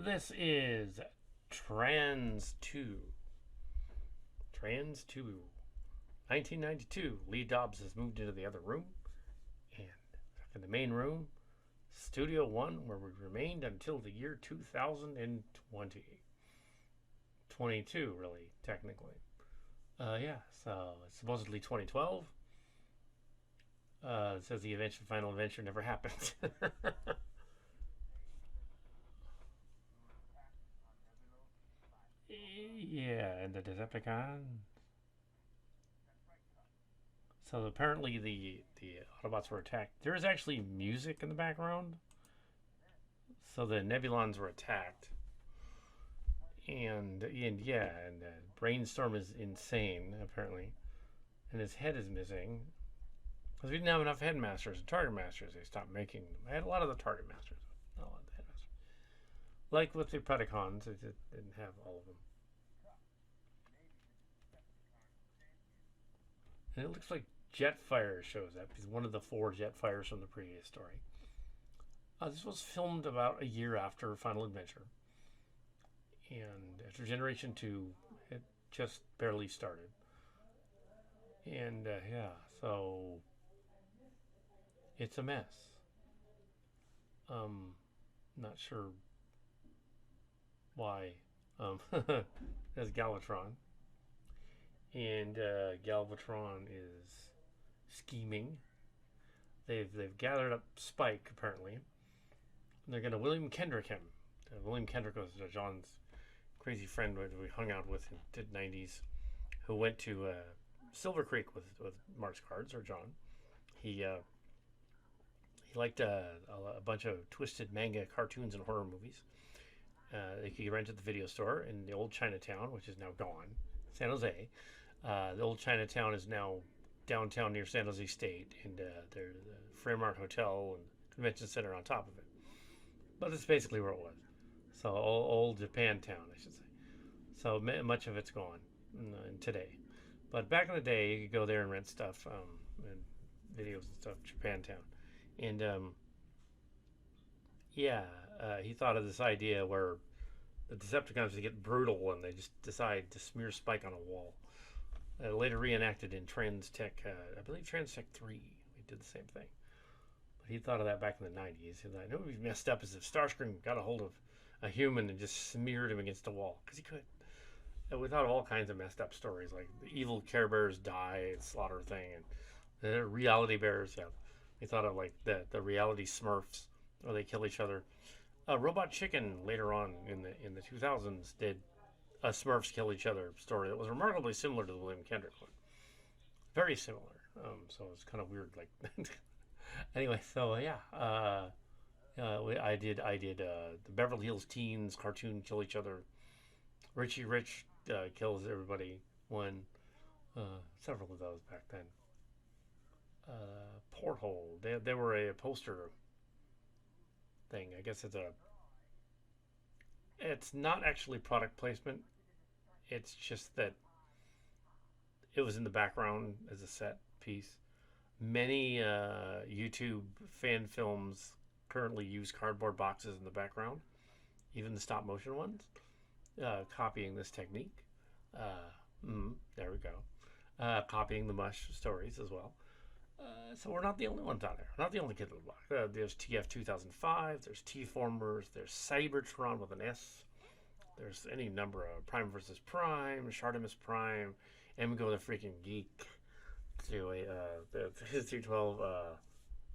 This is Trans 2. Trans 2. 1992. Lee Dobbs has moved into the other room. And in the main room, Studio 1, where we remained until the year 2020. 22, really, technically. Yeah, so it's supposedly 2012. It says the final adventure never happened. Yeah, and the Decepticon. So apparently the Autobots were attacked. There is actually music in the background. So the Nebulons were attacked, and yeah, and Brainstorm is insane apparently, and his head is missing because we didn't have enough headmasters and target masters. They stopped making them. I had a lot of the target masters, not a lot of the headmasters. Like with the Predacons, they didn't have all of them. And it looks like Jetfire shows up. He's one of the four Jetfires from the previous story. This was filmed about a year after Final Adventure. And after Generation 2, it just barely started. And yeah, so it's a mess. Not sure why. There's Galvatron. And Galvatron is scheming. They've gathered up Spike apparently. And they're going to William Kendrick him. William Kendrick was John's crazy friend that we hung out with in the 90s, who went to Silver Creek with Mark's Cards, or John. He liked a bunch of twisted manga cartoons and horror movies. They could rent at the video store in the old Chinatown, which is now gone, San Jose. The old Chinatown is now downtown near San Jose State, and there's the Fremont Hotel and Convention Center on top of it. But that's basically where it was. So old Japantown, I should say. So much of it's gone today. But back in the day, you could go there and rent stuff and videos and stuff, Japantown. And yeah, he thought of this idea where the Decepticons would get brutal and they just decide to smear Spike on a wall. Later reenacted in Trans Tech, I believe Trans Tech 3. We did the same thing. But he thought of that back in the 90s. He thought, it would be messed up as if Starscream got a hold of a human and just smeared him against the wall. Because he could. And we thought of all kinds of messed up stories, like the evil Care Bears die and slaughter thing, and the reality bears. Yeah, we thought of like the reality Smurfs, or they kill each other. Robot Chicken later on in the 2000s did a Smurfs kill each other story that was remarkably similar to the William Kendrick one. Very similar. So it's kind of weird. Like anyway, so yeah, I did the Beverly Hills Teens cartoon kill each other. Richie Rich kills everybody. One, several of those back then. Porthole. They were a poster thing. I guess it's not actually product placement. It's just that it was in the background as a set piece. Many YouTube fan films currently use cardboard boxes in the background, even the stop motion ones, copying this technique. There we go. Copying the Mush stories as well. So we're not the only ones out there. We're not the only kid on the block. There's TF 2005. There's T-Formers. There's Cybertron with an S. There's any number of Prime versus Prime, Shartimus Prime, Emgo the freaking geek. Anyway, the 312.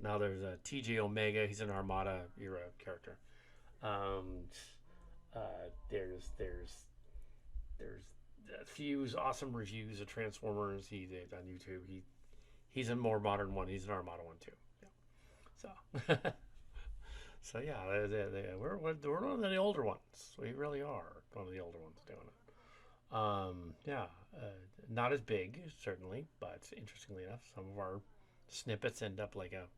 Now there's a TJ Omega. He's an Armada era character. Um, there's a few awesome reviews of Transformers he did on YouTube. He's a more modern one. He's an Armada one too. Yeah. So so yeah, we're one of the older ones. We really are one of the older ones doing it. Yeah, not as big certainly, but interestingly enough, some of our snippets end up like a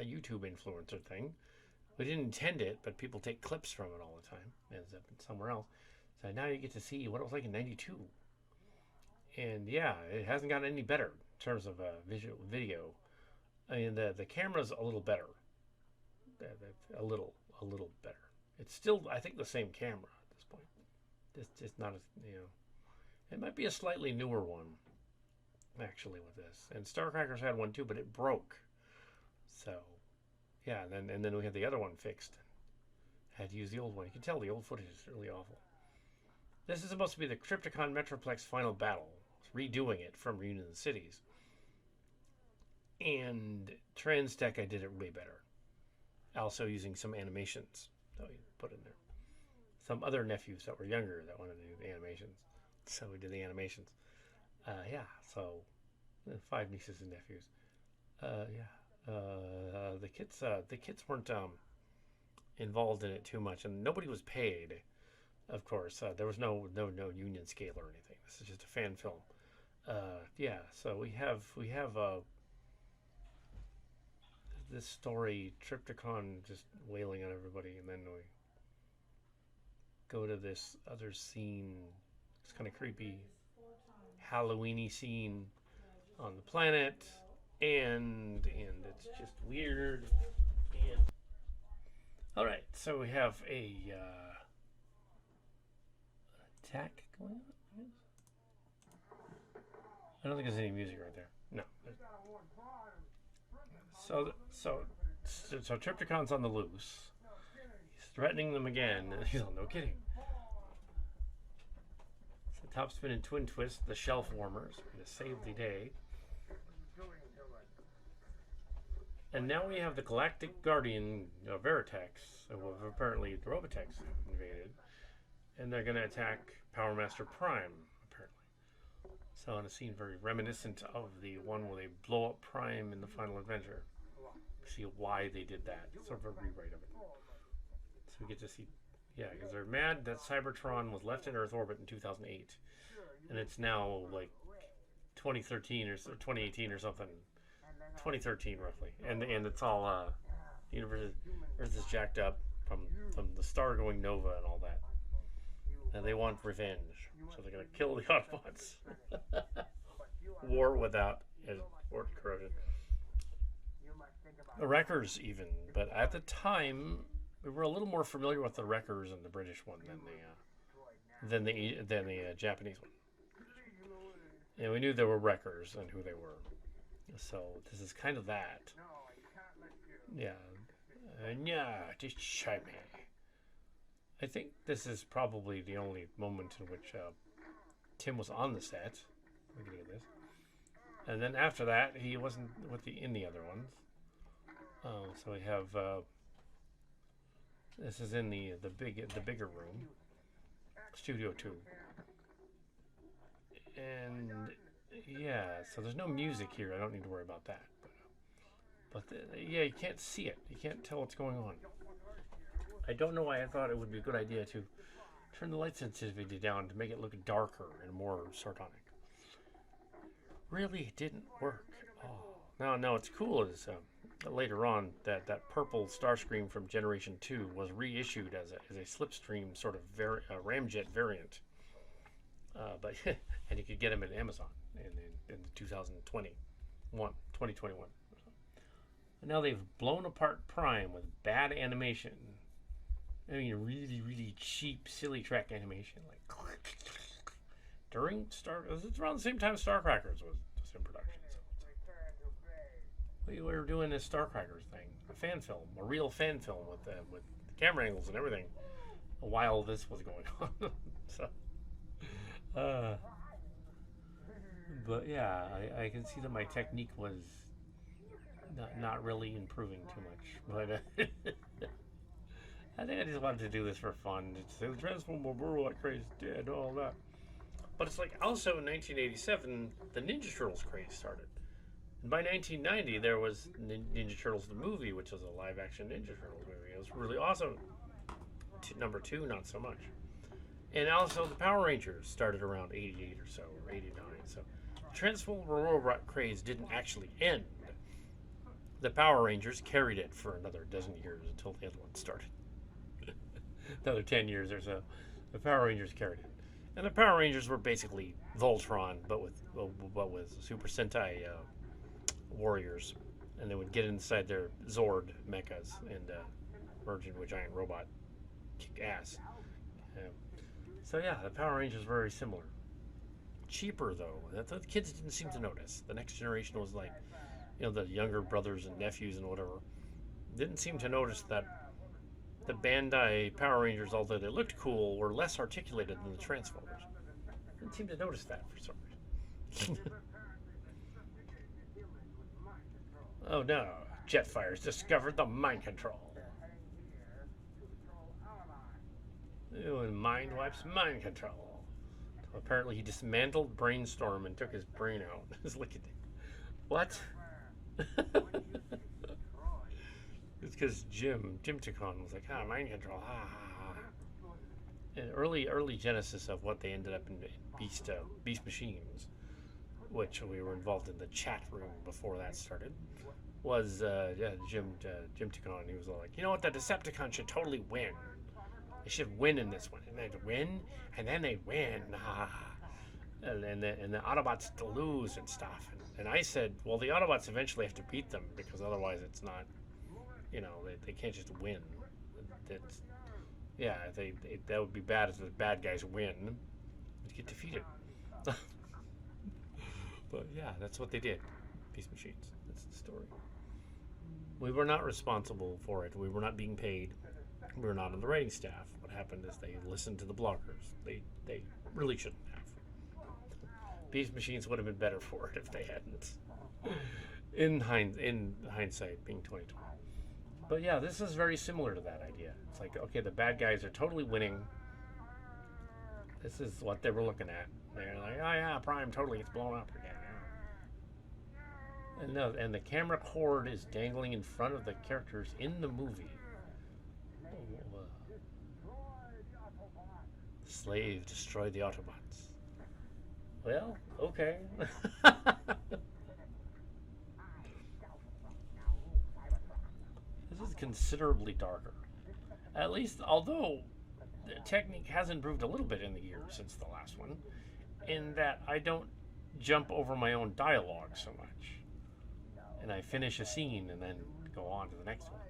YouTube influencer thing. We didn't intend it, but people take clips from it all the time. It ends up somewhere else. So now you get to see what it was like in '92. And yeah, it hasn't gotten any better in terms of video. I mean, the camera's a little better. A little better. It's still, I think, the same camera at this point. It's just not a, it might be a slightly newer one, actually, with this. And Starcrackers had one too, but it broke. So, yeah, and then we had the other one fixed. Had to use the old one. You can tell the old footage is really awful. This is supposed to be the Crypticon Metroplex final battle, redoing it from Reunion of the Cities. And Transtech, I did it way better. Also using some animations that we put in there. Some other nephews that were younger that wanted to do the animations. So we did the animations. So 5 nieces and nephews. The kids weren't involved in it too much, and nobody was paid. Of course, there was no union scale or anything. This is just a fan film. So we have this story, Triptychon just wailing on everybody, and then we go to this other scene. It's kind of creepy, Halloweeny scene on the planet, and it's just weird. And all right, so we have a attack going on. I don't think there's any music right there. No. So Triptychon's on the loose. He's threatening them again. He's like, no kidding. So Top Spin and Twin Twist, the shelf warmers, going to save the day. And now we have the Galactic Guardian Veritex, who have apparently the Robotechs invaded, and they're going to attack Powermaster Prime, apparently. So in a scene very reminiscent of the one where they blow up Prime in the final adventure. See why they did that. It's sort of a rewrite of it. So we get to see, because they're mad that Cybertron was left in Earth orbit in 2008, and it's now like 2013 or 2018 or something. 2013 roughly, and it's all universe. Earth is jacked up from the star going nova and all that, and they want revenge, so they're gonna kill the Autobots. War without corrosion. The Wreckers even, but at the time we were a little more familiar with the Wreckers and the British one than the Japanese one. And we knew there were Wreckers and who they were. So this is kind of that. Just shy me. I think this is probably the only moment in which Tim was on the set. Looking at this, and then after that, he wasn't in the other ones. So we have this is in the bigger room, Studio 2, and. So there's no music here. I don't need to worry about that. But you can't see it. You can't tell what's going on. I don't know why I thought it would be a good idea to turn the light sensitivity down to make it look darker and more sardonic. Really, it didn't work. Oh, no, it's cool is later on that purple Starscream from Generation 2 was reissued as a slipstream sort of ramjet variant. But and you could get them at Amazon in 2021. And now they've blown apart Prime with bad animation. I mean, really, really cheap, silly track animation. Like it's around the same time Starcrackers was just in production. So we were doing this Starcrackers thing, a fan film, a real fan film with camera angles and everything, while this was going on. So. But I can see that my technique was not really improving too much. But I think I just wanted to do this for fun. To say the Transformer world like crazy, dead, all that. But it's like also in 1987, the Ninja Turtles craze started. And by 1990, there was Ninja Turtles the movie, which was a live-action Ninja Turtles movie. It was really awesome. Number 2, not so much. And also the Power Rangers started around 88 or so, or 89. So the Transformer robot craze didn't actually end. The Power Rangers carried it for another dozen years until the other one started. Another 10 years or so. The Power Rangers carried it. And the Power Rangers were basically Voltron, but with Super Sentai warriors. And they would get inside their Zord mechas and merge into a giant robot. kick ass. So yeah, the Power Rangers were very similar. Cheaper though. The kids didn't seem to notice. The next generation was like, the younger brothers and nephews and whatever, didn't seem to notice that the Bandai Power Rangers, although they looked cool, were less articulated than the Transformers. Didn't seem to notice that for some reason. Oh no, Jetfire's discovered the mind control. Ooh, and Mind Wipes mind control. So apparently he dismantled Brainstorm and took his brain out. Look at what? It's because Jimticon was like, mind control, And early genesis of what they ended up in Beast Machines, which we were involved in the chat room before that started, was Jimticon. He was like, you know what, the Decepticons should totally win. They should win in this one, and they'd win, and then they'd win, and the Autobots to lose and stuff. And I said, well, the Autobots eventually have to beat them because otherwise it's not, they can't just win. That would be bad if the bad guys win. They'd get defeated. But yeah, that's what they did. Beast Machines. That's the story. We were not responsible for it. We were not being paid. We were not on the writing staff. What happened is they listened to the bloggers. They really shouldn't have. Beast Machines would have been better for it if they hadn't. In hindsight, being 2020. But yeah, this is very similar to that idea. It's like, okay, the bad guys are totally winning. This is what they were looking at. They're like, oh yeah, Prime totally gets blown up again. And the camera cord is dangling in front of the characters in the movie. The slave destroyed the Autobots. Well, okay. This is considerably darker. At least, although the technique has improved a little bit in the years since the last one, in that I don't jump over my own dialogue so much. And I finish a scene and then go on to the next one.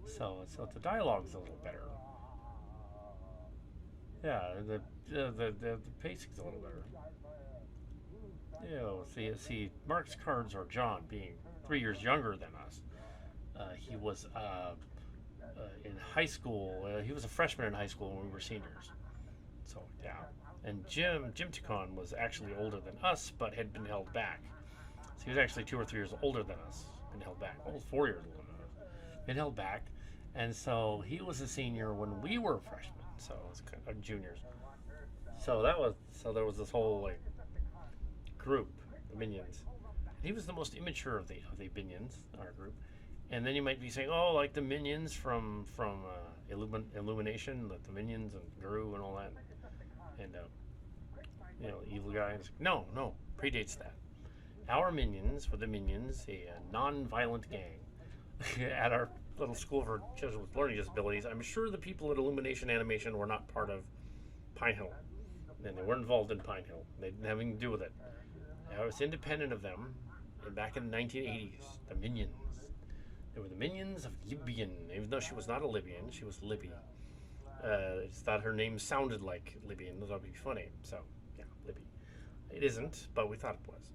So the dialogue's a little better. Yeah, the pacing's a little better. See, Mark's cards are John being 3 years younger than us. He was in high school. He was a freshman in high school when we were seniors. So yeah, and Jimticon was actually older than us, but had been held back. So he was actually 2 or 3 years older than us. Been held back. Almost 4 years older than us. Been held back, and so he was a senior when we were freshmen. So it was kind of juniors. So there was this whole group, the minions. He was the most immature of the minions, our group. And then you might be saying, oh, like the minions from Illumination, the minions and Guru and all that, and evil guys. No, predates that. Our minions were the minions, a non-violent gang at our little school for children with learning disabilities. I'm sure the people at Illumination Animation were not part of Pine Hill, and they weren't involved in Pine Hill. They didn't have anything to do with it. I was independent of them, and back in the 1980s, the minions. They were the minions of Libyan, even though she was not a Libyan, she was Libby. I just thought her name sounded like Libyan. That would be funny. So, yeah, Libby. It isn't, but we thought it was.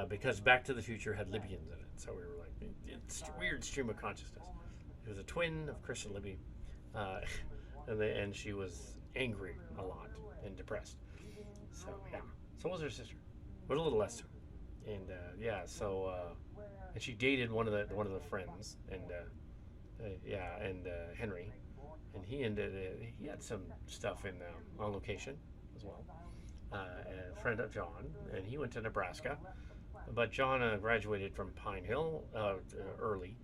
Because Back to the Future had Libyans in it. So we were like, it's a weird stream of consciousness. It was a twin of Chris and Libby. And she was angry a lot and depressed. So, yeah. So was her sister. But a little less so. And, and she dated one of the friends, and Henry, and he had some stuff in on location as well. A friend of John, and he went to Nebraska, but John graduated from Pine Hill early.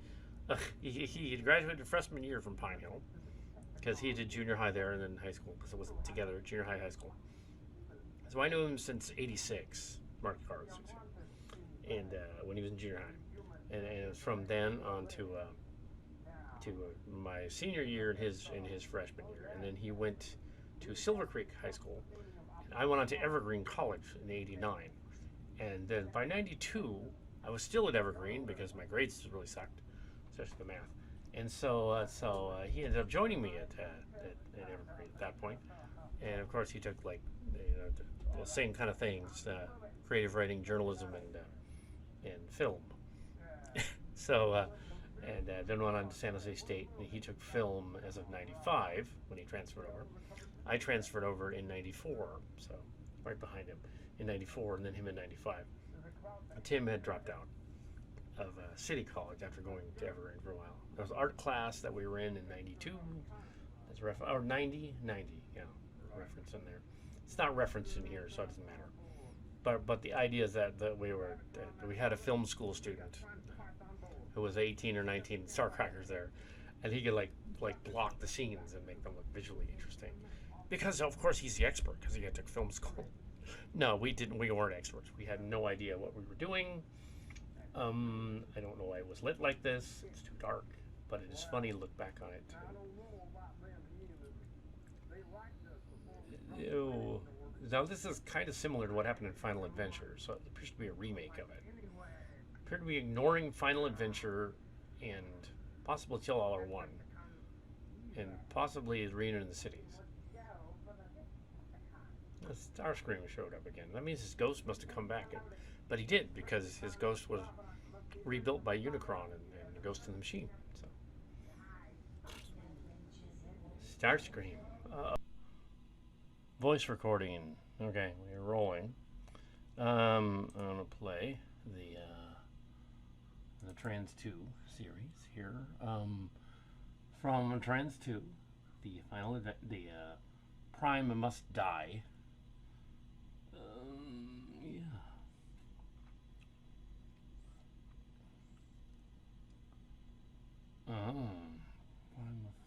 He had graduated freshman year from Pine Hill because he did junior high there and then high school because it was together, junior high school. So I knew him since '86, Mark Cards, and when he was in junior high. And from then on to my senior year in his freshman year, and then he went to Silver Creek High School, and I went on to Evergreen College in '89, and then by '92 I was still at Evergreen because my grades really sucked, especially the math, And so he ended up joining me at Evergreen at that point. And of course, he took like the same kind of things: creative writing, journalism, and film. So, then went on to San Jose State. And he took film as of '95 when he transferred over. I transferred over in '94, so right behind him in '94, and then him in '95. Tim had dropped out of City College after going to Evergreen for a while. There was art class that we were in '92. That's or 90, yeah, reference in there. It's not referenced in here, so it doesn't matter. But the idea is that we had a film school student who was 18 or 19, Starcrackers there, and he could like block the scenes and make them look visually interesting. Because of course he's the expert because he had took film school. No, we didn't. We weren't experts. We had no idea what we were doing. I don't know why it was lit like this. It's too dark, but it is funny to look back on it. Ew. Now this is kind of similar to what happened in Final Adventure, so it appears to be a remake of it. It appeared to be ignoring Final Adventure and possibly Kill All Are One, and possibly Arena in the Cities. The Starscream showed up again. That means his ghost must have come back, but he did because his ghost was rebuilt by Unicron and Ghost in the Machine. So Starscream. Voice recording. Okay, we're rolling. I'm gonna play the Trans 2 series here. From Trans 2, the final event, the Prime Must Die. Yeah. Prime must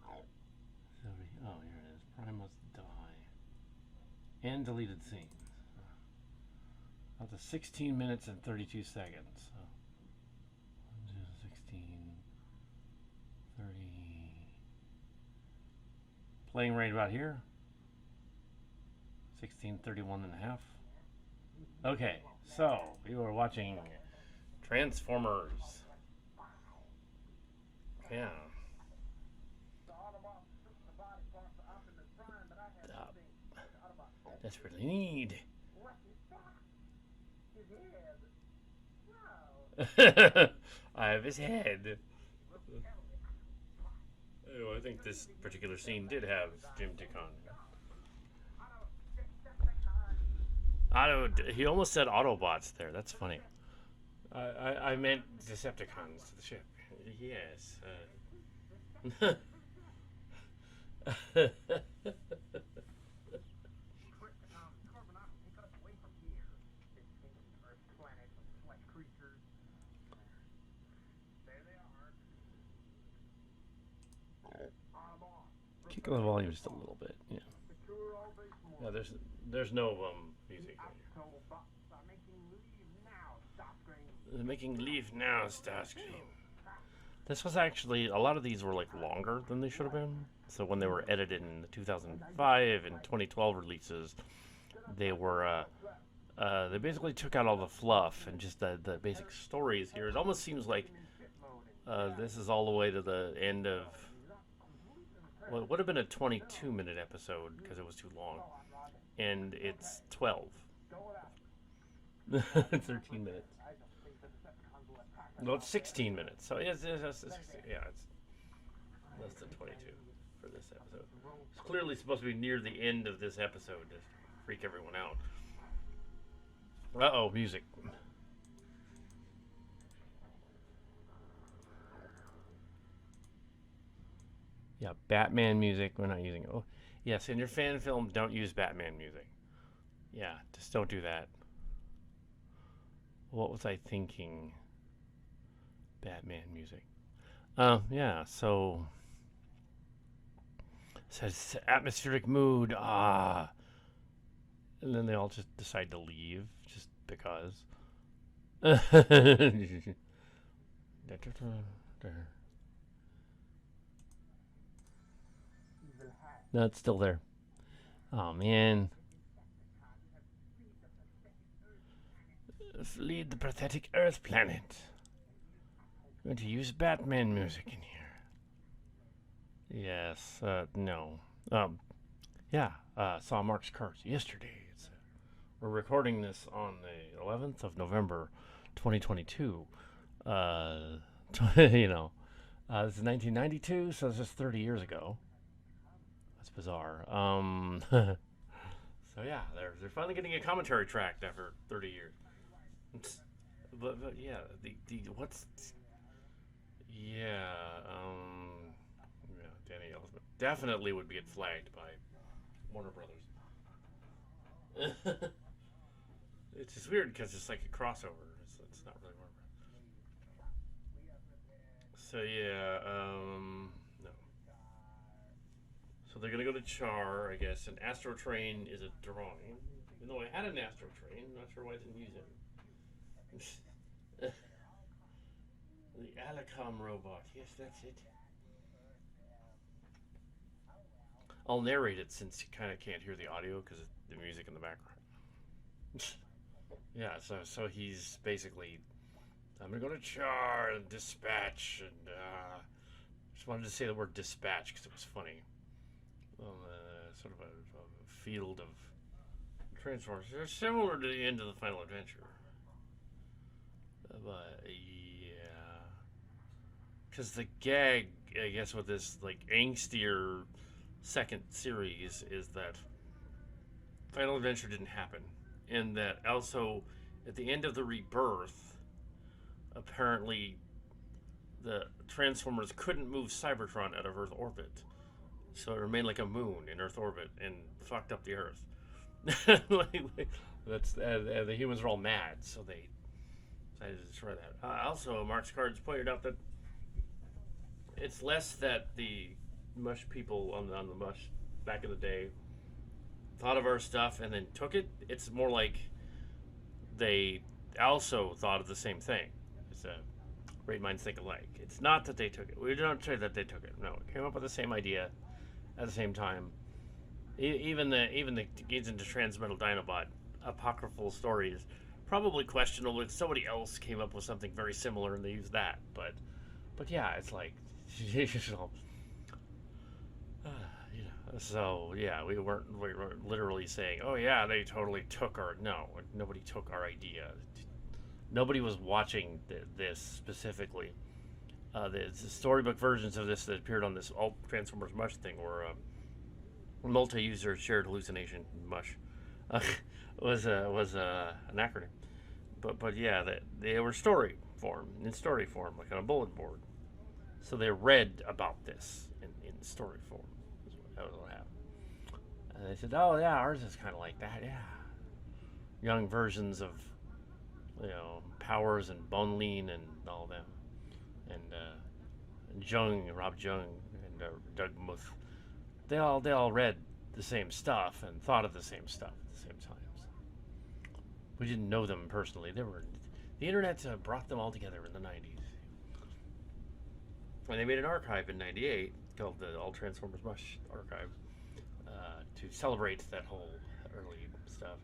die. Oh, here it is. Prime must die. And deleted scenes. Up to 16 minutes and 32 seconds. So 16, 30. Playing right about here. 16:31 and a half. Okay, so you are watching Transformers. Yeah. Desperately need. I have his head. Oh, I think this particular scene did have Jim Deacon. He almost said Autobots there. That's funny. I meant Decepticons to the ship. Yes. Kick the volume just a little bit. Yeah. Yeah. There's no music. They're making leave now, Starscream. This was actually, a lot of these were like longer than they should have been. So when they were edited in the 2005 and 2012 releases, they were they basically took out all the fluff and just the basic stories here. It almost seems like this is all the way to the end of, well, it would have been a 22-minute episode because it was too long, and it's 12. 13 minutes. No, it's 16 minutes. So it's less than 22 for this episode. It's clearly supposed to be near the end of this episode to freak everyone out. Uh-oh, music. Yeah, Batman music. We're not using it. Oh, yes, in your fan film, don't use Batman music. Yeah, just don't do that. What was I thinking? Batman music. Yeah, so says atmospheric mood. And then they all just decide to leave just because. No, it's still there. Oh man. Flee the pathetic Earth planet. I'm going to use Batman music in here. Yes, no. Yeah, saw Mark's cards yesterday. We're recording this on the 11th of November, 2022. You know, this is 1992, so it's just 30 years ago. That's bizarre. So yeah, they're finally getting a commentary track after 30 years. But yeah, the what's yeah yeah, Danny Elfman definitely would get flagged by Warner Brothers. It's just weird because it's like a crossover. It's not really Warner Brothers. So yeah, no. So they're gonna go to Char, I guess. And Astro Train is a drawing. Even though I had an Astro Train, I'm not sure why I didn't use it. The Alicom robot. Yes, that's it. I'll narrate it since you kind of can't hear the audio because of the music in the background. Yeah, so he's basically, I'm gonna go to Char and dispatch, and just wanted to say the word dispatch because it was funny. Sort of a field of Transformers. They're similar to the end of the Final Adventure, but yeah, because the gag, I guess, with this like angstier second series is that Final Adventure didn't happen, and that also at the end of the Rebirth, apparently the Transformers couldn't move Cybertron out of Earth orbit, so it remained like a moon in Earth orbit and fucked up the Earth. That's the humans were all mad, so they decided to destroy that. Also, Mark's cards pointed out that it's less that the Mush people on the Mush back in the day thought of our stuff and then took it. It's more like they also thought of the same thing. It's a great minds think alike. It's not that they took it. We don't say that they took it. No, it came up with the same idea at the same time. Even the Gains into Transmetal Dinobot apocryphal story is probably questionable. If somebody else came up with something very similar and they used that, but yeah, it's like so yeah, we weren't literally saying, oh yeah, they totally took our, no, nobody took our idea. Nobody was watching this specifically. The storybook versions of this that appeared on this Alt Transformers Mush thing were multi-user shared hallucination mush. Was an acronym, but yeah, they were in story form, like on a bulletin board. So they read about this in story form. That was what happened. And they said, "Oh yeah, ours is kind of like that. Yeah, young versions of, Powers and Bonlean and all them, and Rob Jung, and Doug Muth. They all read the same stuff and thought of the same stuff at the same times. We didn't know them personally. The internet brought them all together in the 90s. And they made an archive in 98 called the All Transformers Mush Archive to celebrate that whole early stuff.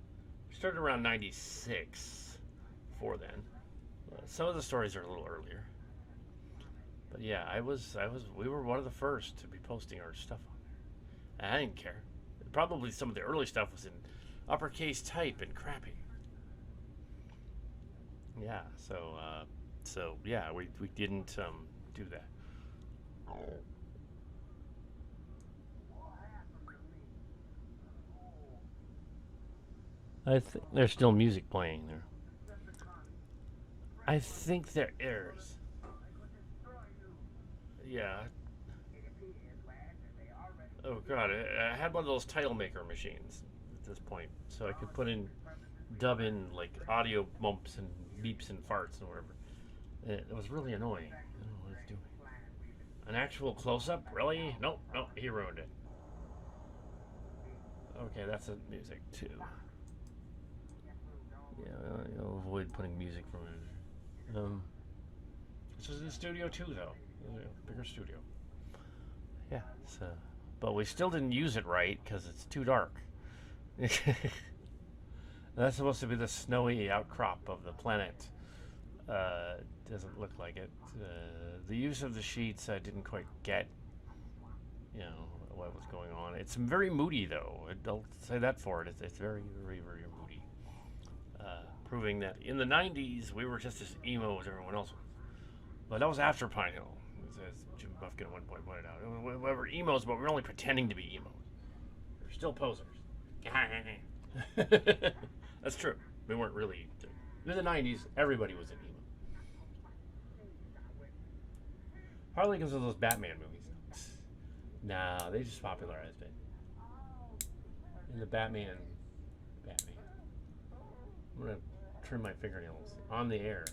It started around 96 before then. Some of the stories are a little earlier. But yeah, we were one of the first to be posting our stuff on there. I didn't care. Probably some of the early stuff was in uppercase type and crappy. Yeah, so yeah, we didn't do that. I think there's still music playing there. I think there is. Yeah. Oh god, I had one of those title maker machines at this point, so I could dub in like audio bumps and beeps and farts and whatever. It was really annoying. I don't know what it's doing. An actual close-up? Really? Nope, he ruined it. Okay, that's the music too. Yeah, I'll avoid putting music from it. This was in the studio too, though. Bigger studio. Yeah, so, but we still didn't use it right because it's too dark. That's supposed to be the snowy outcrop of the planet Doesn't look like it. The use of the sheets, I didn't quite get. You know what was going on. It's very moody, though. I'll say that for it. It's very, very, very moody. Proving that in the '90s we were just as emo as everyone else was. But that was after Pine Hill, as Jim Buffkin at one point pointed out. We were emos, but we were only pretending to be emos. We're still posers. That's true. We weren't really. In the '90s, everybody was an emo. Partly because of those Batman movies. Nah, they just popularized it. In the Batman. I'm gonna trim my fingernails on the air.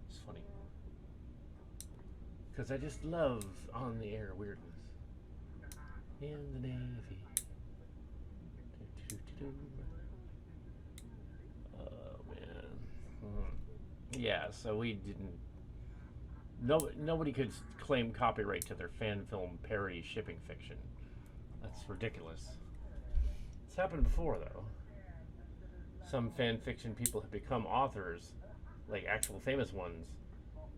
It's funny. Because I just love on the air weirdness. In the Navy. Oh, man. Yeah, so we didn't. Nobody could claim copyright to their fan film parody shipping fiction. That's ridiculous. It's happened before, though. Some fan fiction people have become authors, like actual famous ones,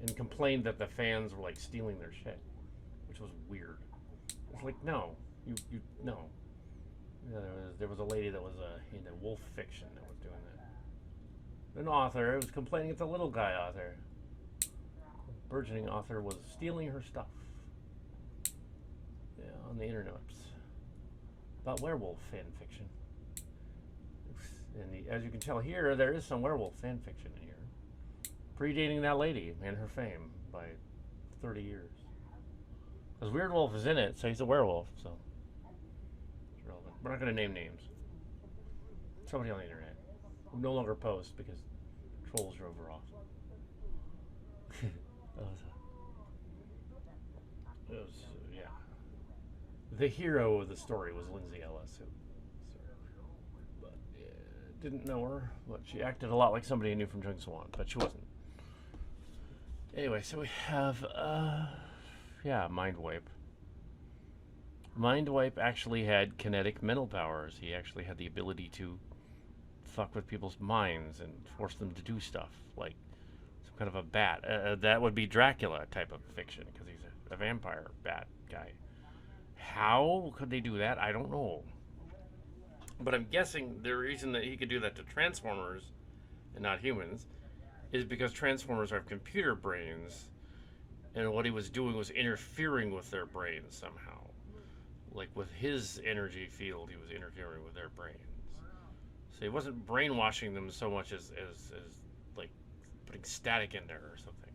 and complained that the fans were like stealing their shit, which was weird. It's like, no, you no. There was a lady that was into wolf fiction that was doing that. An author was complaining that the little guy author, burgeoning author, was stealing her stuff. Yeah, on the internet. About werewolf fan fiction. And as you can tell here, there is some werewolf fan fiction in here, predating that lady and her fame by 30 years. Because Weird Wolf is in it, so he's a werewolf, so it's relevant. We're not going to name names. Somebody on the internet who no longer posts because trolls drove her off. Yeah. The hero of the story was Lindsay Ellis, who didn't know her, but she acted a lot like somebody I knew from Jung Swan, but she wasn't. Anyway, so we have, Mind Wipe. Mind Wipe actually had kinetic mental powers. He actually had the ability to fuck with people's minds and force them to do stuff, like some kind of a bat. That would be Dracula type of fiction, because he's a vampire bat guy. How could they do that? I don't know. But I'm guessing the reason that he could do that to Transformers and not humans is because Transformers have computer brains, and what he was doing was interfering with their brains somehow. Like with his energy field, he was interfering with their brains. So he wasn't brainwashing them so much as like putting static in there or something.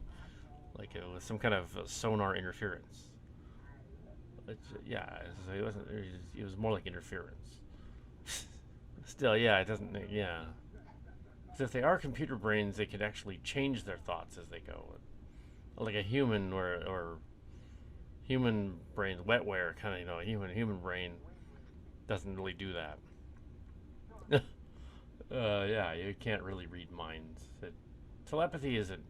Like it was some kind of sonar interference. It was more like interference. Still, yeah, it doesn't, yeah. So if they are computer brains, they could actually change their thoughts as they go. Like a human or human brain, wetware, kind of, human brain doesn't really do that. Yeah, you can't really read minds. Telepathy isn't,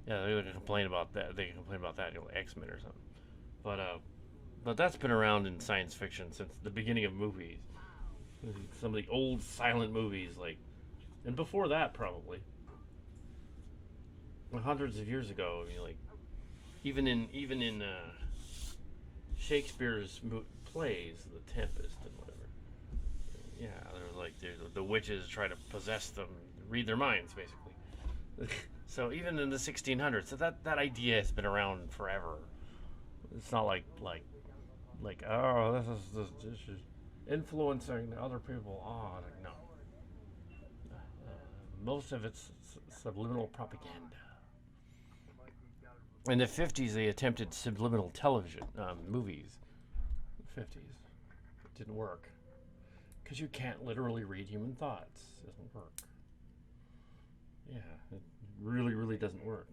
yeah, they can complain about that. They can complain about that, X-Men or something. But that's been around in science fiction since the beginning of movies. Some of the old silent movies, and before that probably, hundreds of years ago. Even in Shakespeare's plays, The Tempest and whatever. Yeah, the witches try to possess them, read their minds, basically. So even in the 1600s, so that idea has been around forever. It's not like oh, this is influencing other people. Oh, no. Most of it's subliminal propaganda. In the 50s, they attempted subliminal television movies. The 50s. It didn't work. Because you can't literally read human thoughts. It doesn't work. Yeah, it really, really doesn't work.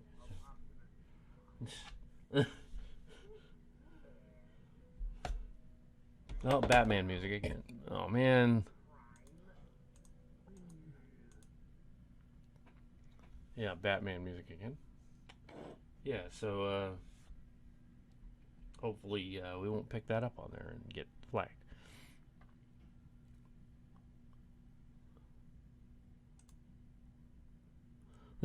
Oh, Batman music again. Oh, man. Yeah, Batman music again. Yeah, so hopefully we won't pick that up on there and get flagged.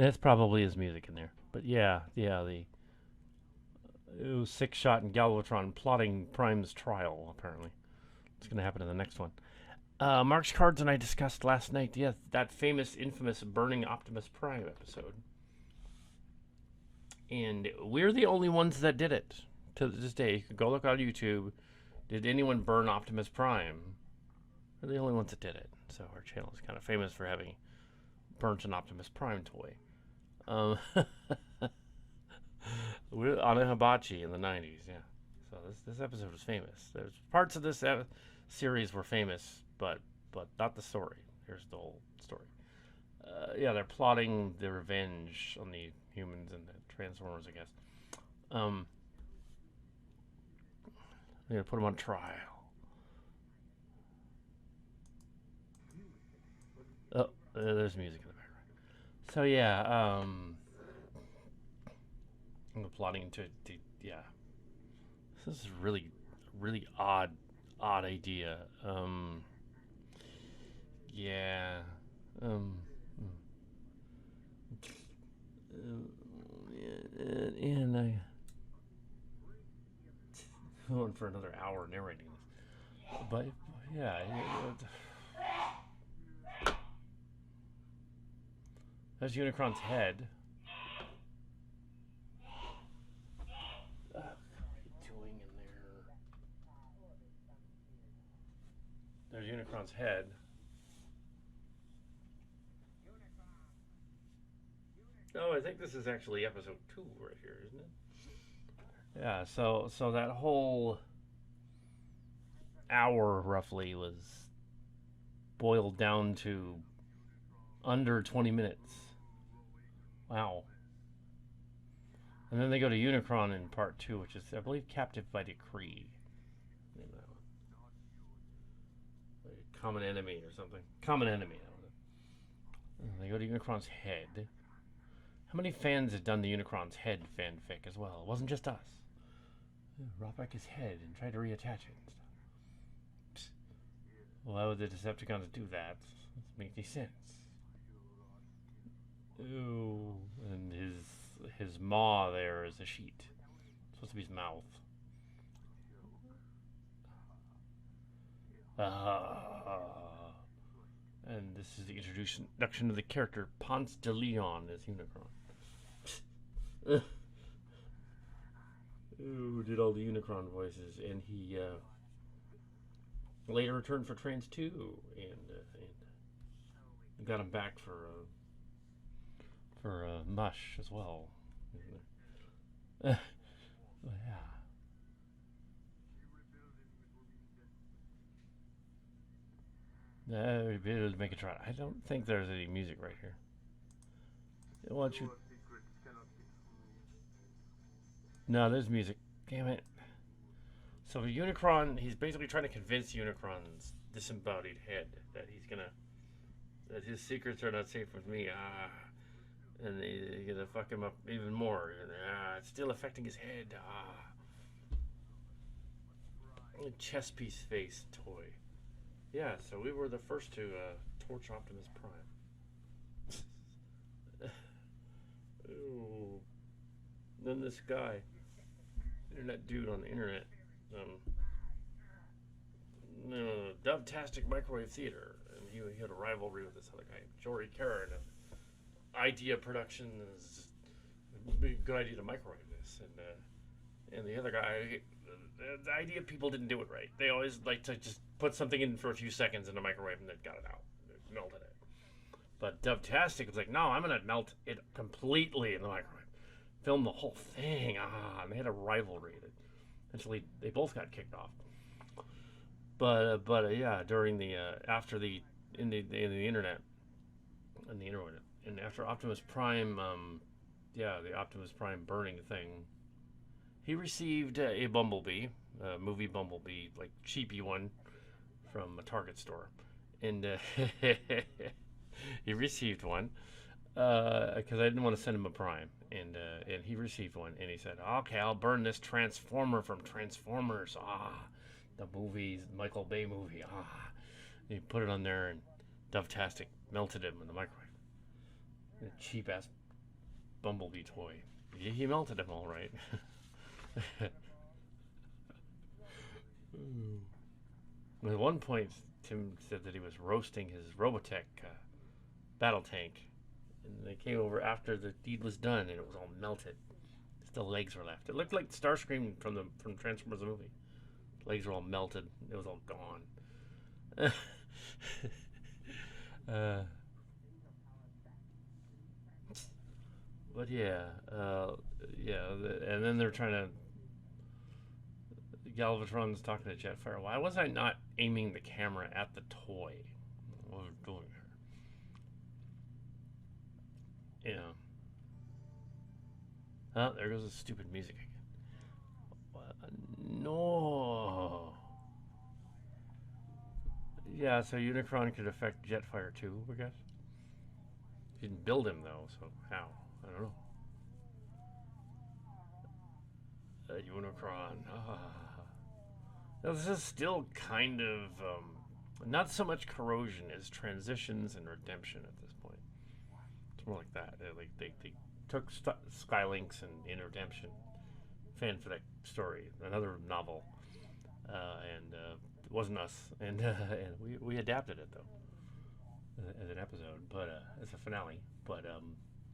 That's probably his music in there. But yeah, the it was Six Shot and Galvatron plotting Prime's trial. Apparently, it's going to happen in the next one. Mark's Cards and I discussed last night. Yeah, that famous, infamous burning Optimus Prime episode, and we're the only ones that did it to this day. You could go look on YouTube. Did anyone burn Optimus Prime? We're the only ones that did it. So our channel is kind of famous for having burnt an Optimus Prime toy. We're on a hibachi in the 90s, yeah. So this episode was famous. There's parts of this series were famous, but not the story. Here's the whole story. Yeah, they're plotting the revenge on the humans and the Transformers, I guess. They're gonna put them on trial. Oh, there's music in the background. So yeah, I'm plotting to yeah. This is really odd idea. Yeah. And I going for another hour narrating this, but yeah. There's Unicron's head. What are you doing in there? There's Unicron's head. Oh, I think this is actually episode 2 right here, isn't it? Yeah, so that whole hour roughly was boiled down to under 20 minutes. Wow. And then they go to Unicron in part 2, which is, I believe, Captive by Decree. Common Enemy or something. Common Enemy. And they go to Unicron's head. How many fans have done the Unicron's head fanfic as well? It wasn't just us. Brought back his head and tried to reattach it and stuff. Why would the Decepticons do that? Doesn't make any sense. Ooh, and his maw there is a sheet. It's supposed to be his mouth. And this is the introduction of the character Ponce de Leon as Unicron. Who did all the Unicron voices, and he later returned for Trans 2, and got him back for Mush as well. Yeah. We'll make a try. I don't think there's any music right here. Why don't you? No, there's music. Damn it. So Unicron, he's basically trying to convince Unicron's disembodied head that that his secrets are not safe with me. And they're gonna fuck him up even more. It's still affecting his head. A chess piece face toy. Yeah, so we were the first to torch Optimus Prime. Ooh. Then this guy, internet dude on the internet, Dove-tastic Microwave Theater, and he had a rivalry with this other guy, Jory Karen, of Idea Productions. It'd be a good idea to microwave this, and the other guy, the idea people didn't do it right. They always like to just put something in for a few seconds in the microwave and then got it out, melted it. But Dove-tastic was like, no, I'm gonna melt it completely in the microwave. Film the whole thing. And they had a rivalry. Eventually, they both got kicked off. But yeah, during the after the in the internet, and after Optimus Prime, the Optimus Prime burning thing, he received a Bumblebee, a movie Bumblebee, like cheapy one from a Target store, and he received one. Because I didn't want to send him a Prime, and he received one, and he said, "Okay, I'll burn this Transformer from Transformers, the movies, Michael Bay movie, And he put it on there, and Dove-tastic melted him in the microwave. A cheap ass Bumblebee toy. He melted him all right. At one point, Tim said that he was roasting his Robotech battle tank, and they came over after the deed was done, and it was all melted. Still legs were left. It looked like Starscream from Transformers the movie. Legs were all melted. It was all gone. But yeah, and then they're trying to. Galvatron's talking to Jetfire. Why was I not aiming the camera at the toy? What was I doing here? Yeah. Oh, there goes the stupid music again. No. Yeah, so Unicron could affect Jetfire too, I guess. You didn't build him though, so how? I don't know. Unicron. Now, this is still kind of not so much corrosion as transitions and redemption at this point. It's more like that. They took Skylinks and Redemption, fanfic story, another novel, and it wasn't us, and we adapted it though as an episode, but as a finale. But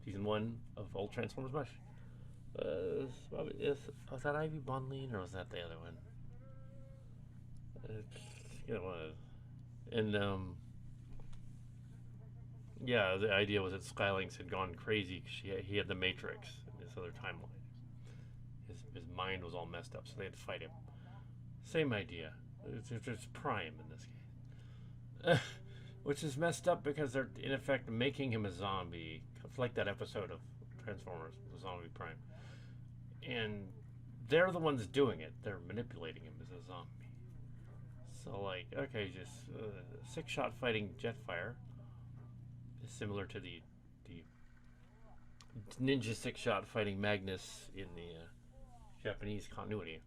season 1 of Old Transformers Mush. Was that Ivy Bonleen or was that the other one? It was. And yeah, the idea was that Skylinks had gone crazy because he had the Matrix in this other timeline. His mind was all messed up, so they had to fight him. Same idea. It's Prime in this case. Which is messed up because they're, in effect, making him a zombie. It's like that episode of Transformers, the Zombie Prime. And they're the ones doing it. They're manipulating him as a zombie. So, like, okay, just 6-shot fighting Jetfire is similar to the ninja 6-shot fighting Magnus in the Japanese continuity.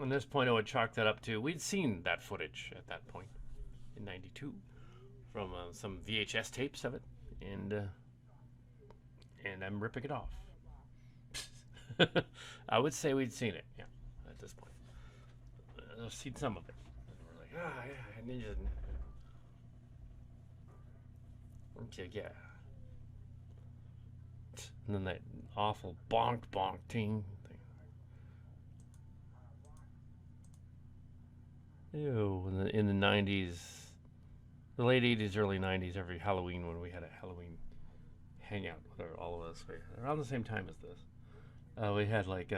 At this point, I would chalk that up to, we'd seen that footage at that point in '92 from some VHS tapes of it, and I'm ripping it off. I would say we'd seen it, yeah, at this point. I've seen some of it. We're like, yeah, ninja. Okay, yeah. And then that awful bonk ting thing. Ew, in the 90s, the late 80s, early 90s, every Halloween when we had a Halloween hangout with all of us, around the same time as this, we had like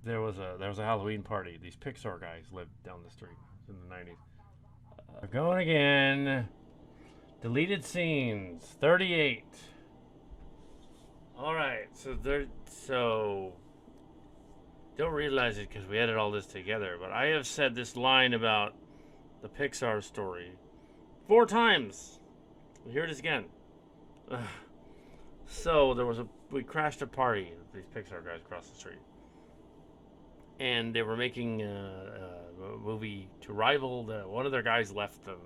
there was a Halloween party. These Pixar guys lived down the street in the 90s. We're going again. Deleted scenes 38. All right, so don't realize it because we edited all this together, but I have said this line about the Pixar story 4 times. Here it is again. So we crashed a party. These Pixar guys across the street, and they were making a movie to rival one of their guys left them,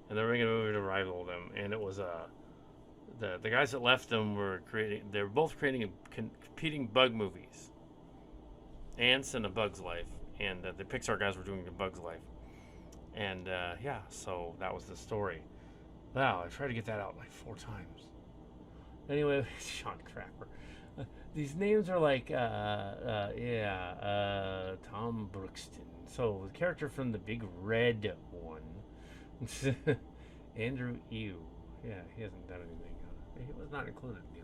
and they were making a movie to rival them, and it was the guys that left them they were both creating competing bug movies, Ants and A Bug's Life, and the Pixar guys were doing A Bug's Life, and yeah, so that was the story. Wow, I tried to get that out like 4 times. Anyway, Sean Crapper. These names are like, Tom Brookston. So, the character from the big red one. Andrew Ew. Yeah, he hasn't done anything. He was not included. He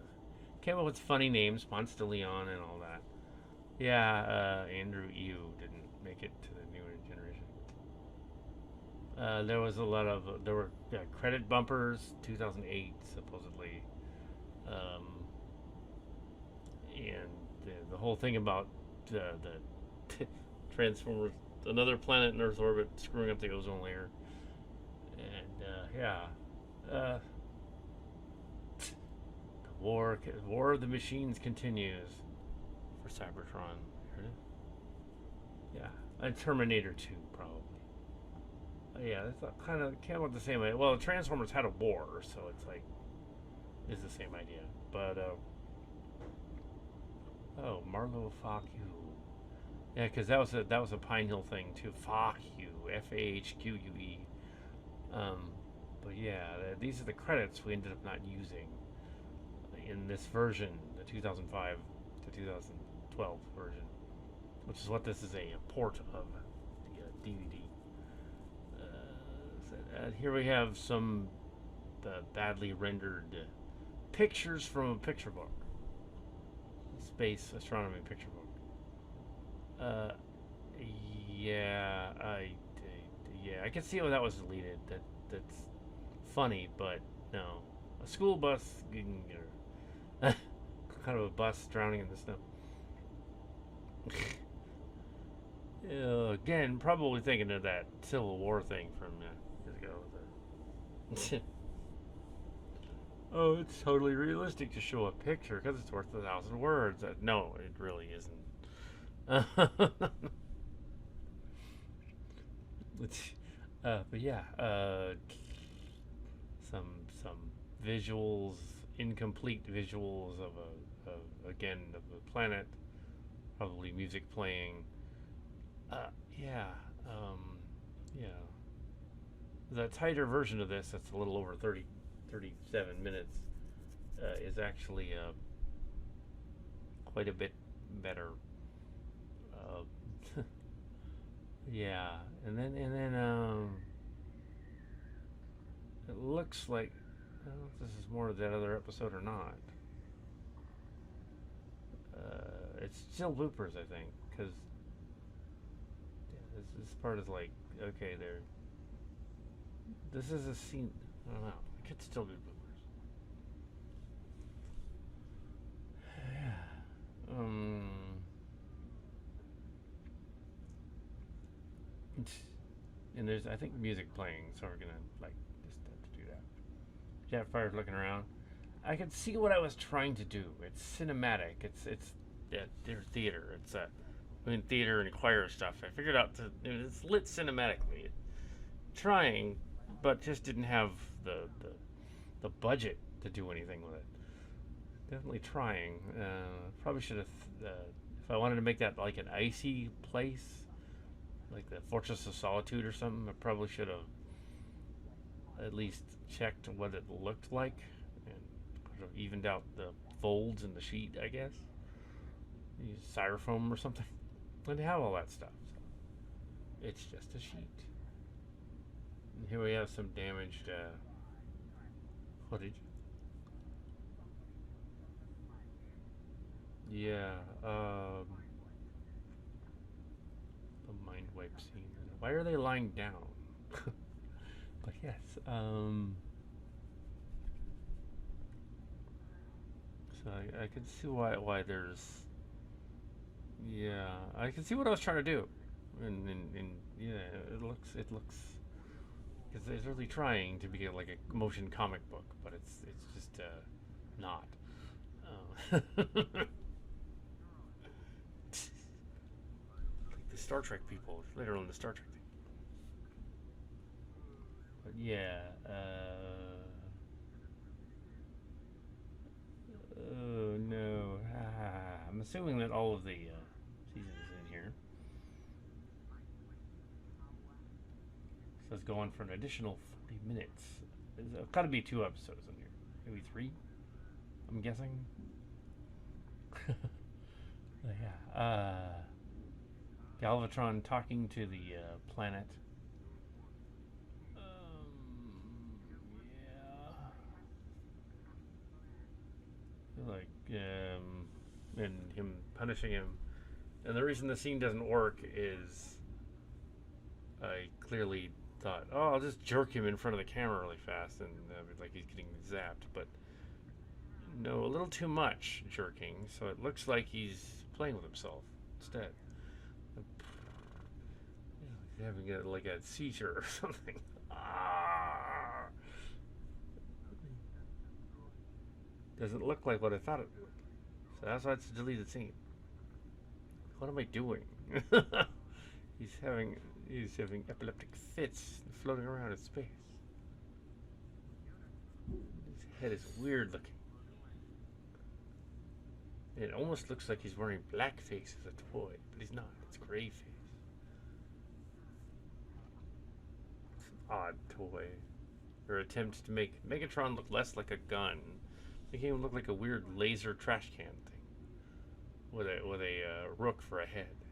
came up with funny names, Ponce de Leon and all that. Yeah, Andrew Ew didn't make it to the newer generation. There were credit bumpers, 2008, supposedly. And the whole thing about the Transformers, another planet in Earth's orbit screwing up the ozone layer, and the war of the machines continues for Cybertron. Here it is. Yeah, and Terminator 2 probably. Yeah, that's kind of came out the same way. Well, the Transformers had a war, so it's like is the same idea. But oh, Marlowe, fuck you. Yeah, because that was a Pine Hill thing too. Fuck you, FAHQUE. Um, but yeah, these are the credits we ended up not using in this version, the 2005 to 2012 version, which is what this is a port of the DVD. Here we have some badly rendered pictures from a picture book, space astronomy picture book. Uh, yeah, I can see how that was deleted. That's funny, but no, a school bus, kind of a bus drowning in the snow. Again, probably thinking of that Civil War thing from years ago. Oh, it's totally realistic to show a picture because it's worth 1,000 words. No, it really isn't. But yeah, some some visuals, incomplete visuals again of the planet, probably music playing. Yeah, um, yeah. The tighter version of this, that's a little over 37 minutes, is actually quite a bit better. Uh, yeah, and then it looks like I don't know if this is more of that other episode or not. It's still bloopers, I think, because yeah, this part is like okay, there. This is a scene. I don't know. It could still be bloopers. Yeah. And there's I think music playing, so we're gonna like just have to do that. Jetfire's looking around. I could see what I was trying to do. It's cinematic. It's their theater. It's theater and choir stuff. I figured out it's lit cinematically. Trying, but just didn't have the budget to do anything with it. Definitely trying. Probably should have. If I wanted to make that like an icy place, like the Fortress of Solitude or something, I probably should have at least checked what it looked like and could have evened out the folds in the sheet, I guess. Use styrofoam or something. And they have all that stuff. So it's just a sheet. And here we have some damaged footage. Yeah, the mind wipe scene. Why are they lying down? But yes, so I can see why there's. Yeah, I can see what I was trying to do, and yeah, it looks. It's really trying to be like a motion comic book, but it's just not. Like the Star Trek people later on the Star Trek thing. But yeah, oh no, I'm assuming that all of the seasons in here. So it's going for an additional 40 minutes. There's got to be 2 episodes in here, maybe 3. I'm guessing. Yeah. Galvatron talking to the planet. Yeah. Like, and him punishing him. And the reason the scene doesn't work is I clearly thought, oh, I'll just jerk him in front of the camera really fast and like he's getting zapped. But no, a little too much jerking, so it looks like he's playing with himself instead. He's having like a seizure or something. Ah! Doesn't look like what I thought it would. So that's why it's a deleted scene. What am I doing? he's having epileptic fits floating around in space. His head is weird looking. It almost looks like he's wearing blackface as a toy, but he's not. It's gray face. It's an odd toy. Their attempt to make Megatron look less like a gun, making him look like a weird laser trash can thing with a rook for a head.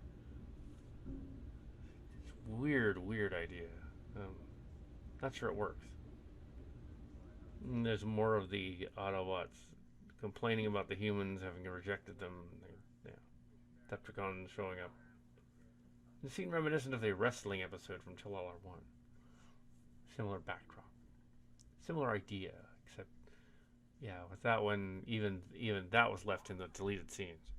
It's weird idea. Not sure it works. And there's more of the Autobots complaining about the humans having rejected them. Yeah, Decepticons showing up. The scene reminiscent of a wrestling episode from Chillar 1. Similar backdrop. Similar idea, except, yeah, with that one, even that was left in the deleted scenes.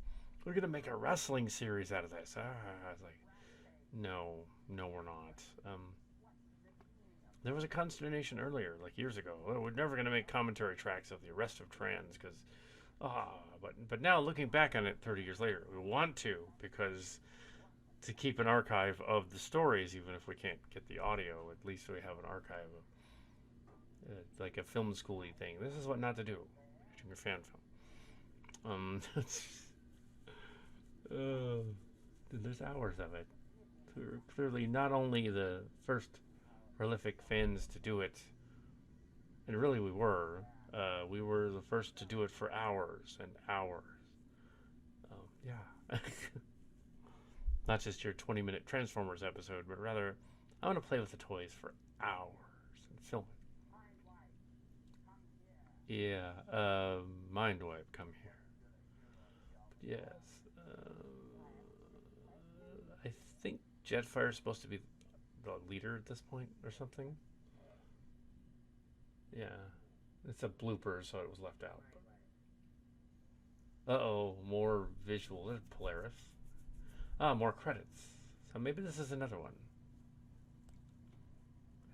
We're going to make a wrestling series out of this. I was like, no, we're not. There was a consternation earlier, like years ago. We're never going to make commentary tracks of the arrest of trans, because, but now looking back on it 30 years later, we want to, because to keep an archive of the stories, even if we can't get the audio, at least we have an archive of, like a film schooly thing. This is what not to do, watching your fan film. There's hours of it. Clearly, not only the first prolific fans to do it, and really we were the first to do it for hours and hours. Yeah. Not just your 20-minute Transformers episode, but rather, I want to play with the toys for hours and film it. Yeah, Mindwipe, come here. But yes, I think Jetfire is supposed to be the leader at this point or something. Yeah, it's a blooper, so it was left out. Uh-oh, more visual. There's Polaris. More credits. So maybe this is another one.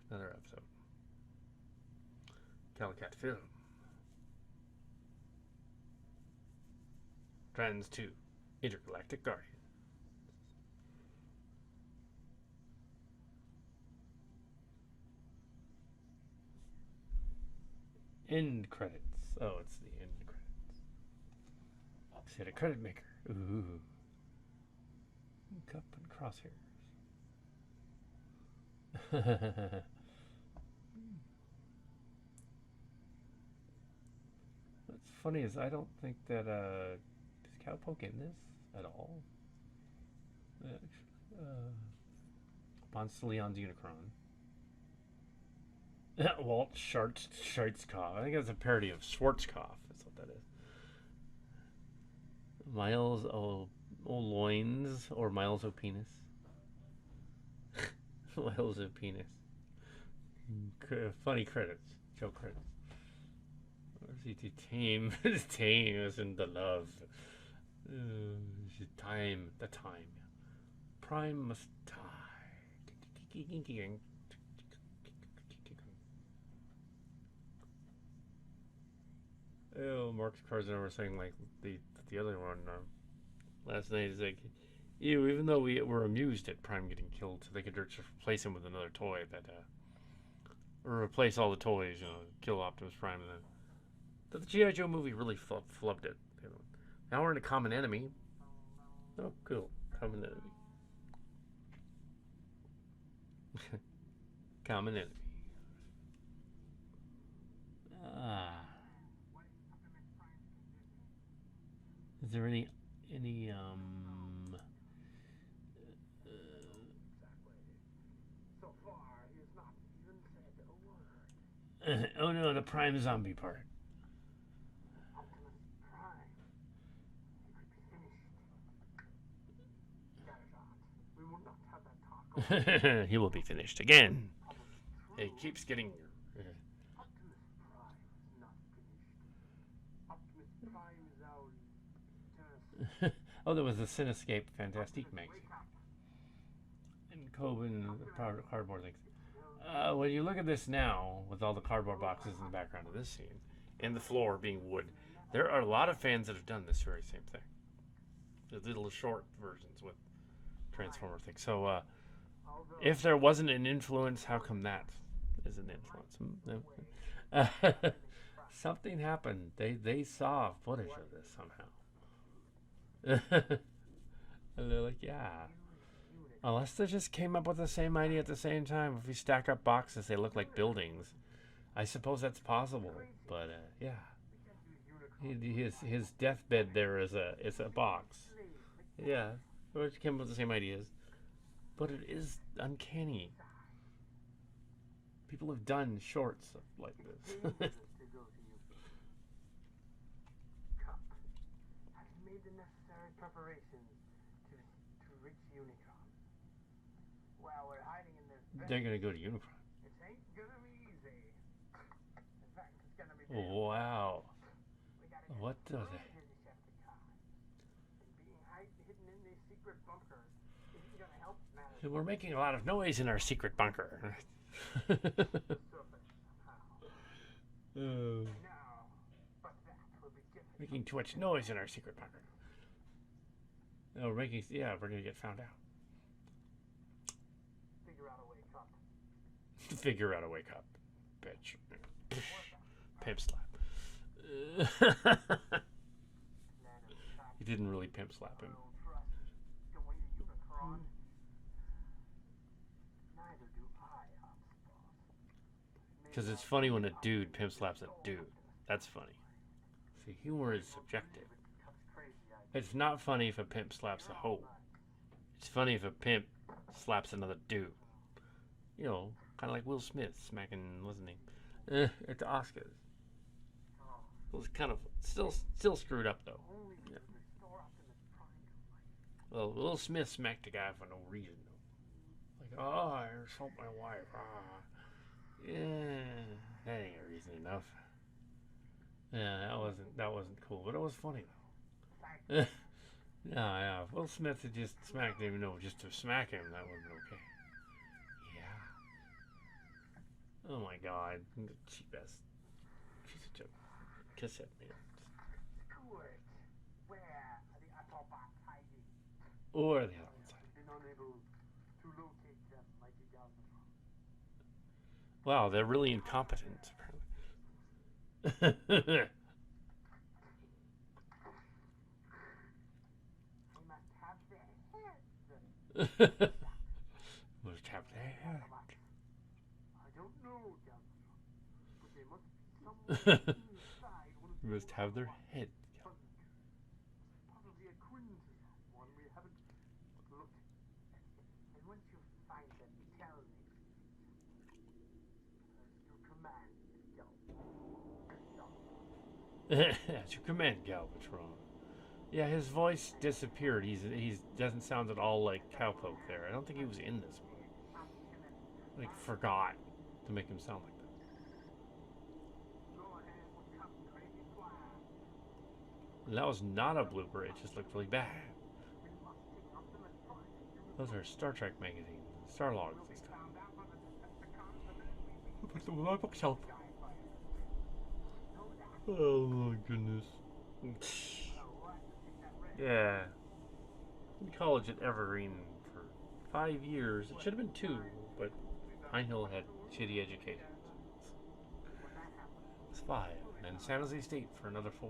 Another episode. Calicat Film. Trans 2. Intergalactic Guardian. End credits. Oh, it's the end credits. Set a credit maker. Ooh. Cup and crosshairs. What's funny is I don't think that is Cowpoke in this at all. Ponce Leon's Unicron. Walt Schwarzkopf. I think that's a parody of Schwarzkopf. That's what that is. Miles O'Loins or Miles O'Penis. Miles O'Penis. Funny credits. Joke credits. Where's he to tame? Tame is in the love. Time. The time. Prime must die. Oh, Mark's cards and I were saying like the other one last night is like, ew, even though we were amused at Prime getting killed, so they could just replace him with another toy that or replace all the toys, kill Optimus Prime, and then the G.I. Joe movie really flubbed it. Now we're in a common enemy. Oh, cool, common enemy. Common enemy. Is there any So far, he has not even said a word. oh no, the Prime zombie part. Optimus Prime. He could be finished. Scattershot. We will not have that talk. He will be finished again. He keeps getting. Optimus Prime is not finished. Optimus Prime is our Oh, there was the Cinescape Fantastique magazine. And Coben cardboard things. When you look at this now, with all the cardboard boxes in the background of this scene, and the floor being wood, there are a lot of fans that have done this very same thing. The little short versions with Transformer things. So, if there wasn't an influence, how come that is an influence? Something happened. They saw footage of this somehow. And they're like, yeah. Unless they just came up with the same idea at the same time. If we stack up boxes, they look like buildings. I suppose that's possible. But yeah, his deathbed there is a box. Yeah, we came up with the same ideas. But it is uncanny. People have done shorts like this. Cup has made the necessary preparations to reach Unicron. While we're hiding in this They're gonna go to Unicron. it ain't gonna be easy. In fact, it's gonna be damn Wow. We gotta get What does through it? the Decepticons. And being hidden in these secret bunkers isn't gonna help matters. So we're making a lot of noise in our secret bunker. Surface somehow. Oh, Now, but that will be difficult. making too much noise in our secret bunker. No, we're making. Yeah, we're gonna get found out. Figure out a way, Cup. Figure out a wake up, bitch. Pimp slap. He didn't really pimp slap him. Going to Unicron. Neither do I, Ops boss. Because it's funny when a dude pimp slaps a dude. That's funny. See, humor is subjective. It's not funny if a pimp slaps a hoe. It's funny if a pimp slaps another dude. You know, kind of like Will Smith smacking, wasn't he? At the Oscars. It was kind of still screwed up though. Yeah. Well, Will Smith smacked a guy for no reason though. Like, oh, I assault my wife. Yeah, that ain't a reason enough. Yeah, that wasn't cool, but it was funny though. Yeah. If Will Smith had just smacked him, just to smack him, that would have been okay. Yeah. Oh my God, cheap ass. She's such a cassette man. Stuart, where are the Autobots hiding? Or the other side. I've been unable to locate them, mighty Galvatron. Wow, they're really incompetent. Apparently. I must have their heads. Must have their hair. I don't know, Galvatron, but they must be somewhere inside one of the Must have their head. bunkers. Probably a Quincy one we haven't looked at. And once you find them, tell me. As you command, At your command, Galvatron. Yeah, his voice disappeared. He's doesn't sound at all like Cowpoke there. I don't think he was in this one. Like forgot to make him sound like that. And that was not a blooper. It just looked really bad. Those are Star Trek magazines, Star Logs this time. Put them in my bookshelf. Oh my goodness. Yeah. In college at Evergreen for 5 years. It should have been 2, but Pine Hill had shitty education. It's 5. And San Jose State for another 4.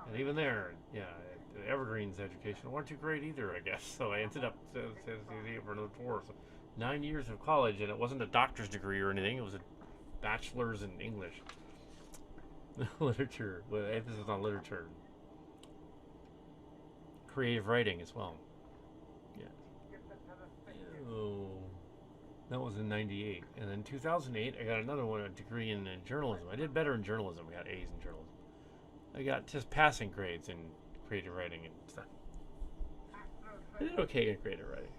And even there, yeah, Evergreen's education weren't too great either, I guess. So I ended up San Jose State for another 4. So 9 years of college, and it wasn't a doctor's degree or anything. It was a bachelor's in English. Literature, with emphasis on literature. Creative writing as well. Yeah. Oh, that was in '98, and then 2008, I got another one, a degree in journalism. I did better in journalism. I got A's in journalism. I got just passing grades in creative writing and stuff. I did okay in creative writing,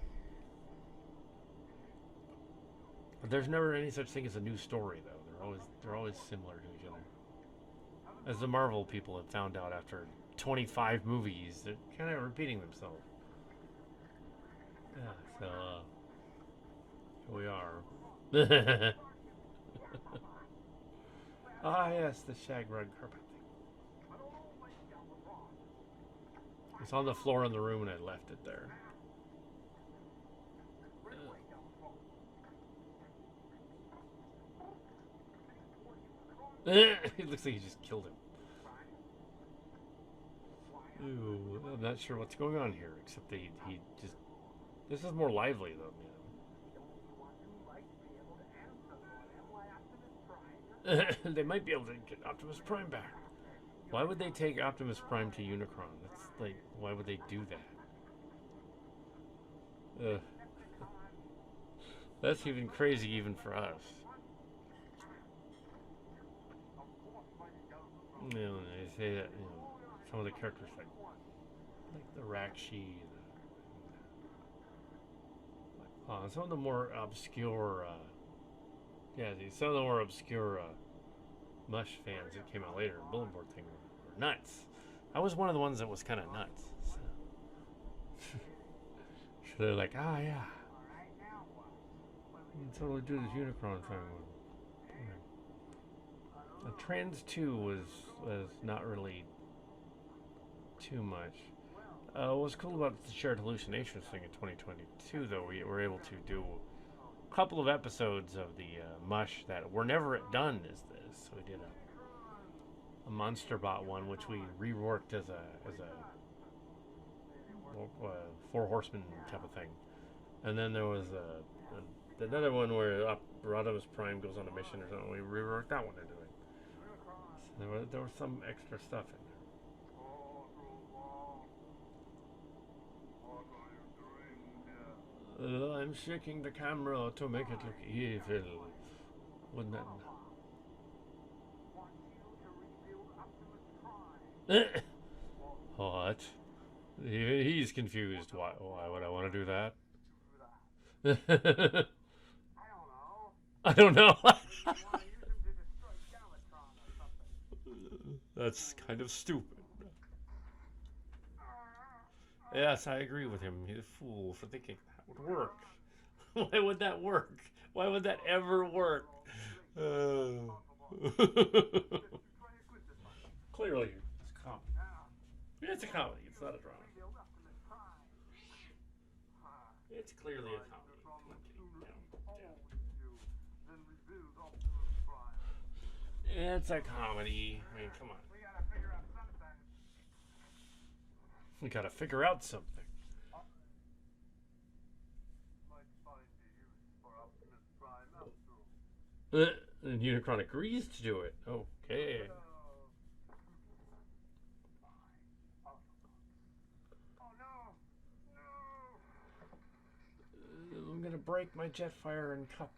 but there's never any such thing as a new story, though. They're always similar to each other. As the Marvel people have found out after 25 movies, they're kind of repeating themselves. Yeah, so here we are. Ah, yes, the shag rug carpet thing. It's on the floor in the room, and I left it there. It looks like he just killed him. Ooh, I'm not sure what's going on here, except that he just. This is more lively, though. They might be able to get Optimus Prime back. Why would they take Optimus Prime to Unicron? That's like, why would they do that? That's even crazy, even for us. You know, they say that some of the characters like the Rakshi, some of the more obscure, some of the more obscure Mush fans that came out later, Bulletin Board thing, were nuts. I was one of the ones that was kind of nuts. So. So they're like, yeah, you can totally do this Unicron thing. The Trans 2 was not really too much. What was cool about the shared hallucinations thing in 2022, though, we were able to do a couple of episodes of the Mush that were never done as this. So we did a Monster Bot one, which we reworked as a Four Horsemen type of thing, and then there was another one where Optimus Prime goes on a mission or something. We reworked that one into it. So there was some extra stuff in there. I'm shaking the camera to make it look evil. Wouldn't that? What? Even he's confused. Why would I want to do that? I don't know. That's kind of stupid. Yes, I agree with him. He's a fool for thinking that would work. Why would that work? Why would that ever work? Clearly, it's a comedy. It's a comedy. It's not a drama. It's clearly a comedy. It's a comedy. I mean, come on. We gotta figure out something. And Unicron agrees to do it. Okay. I'm gonna break my Jetfire and cup.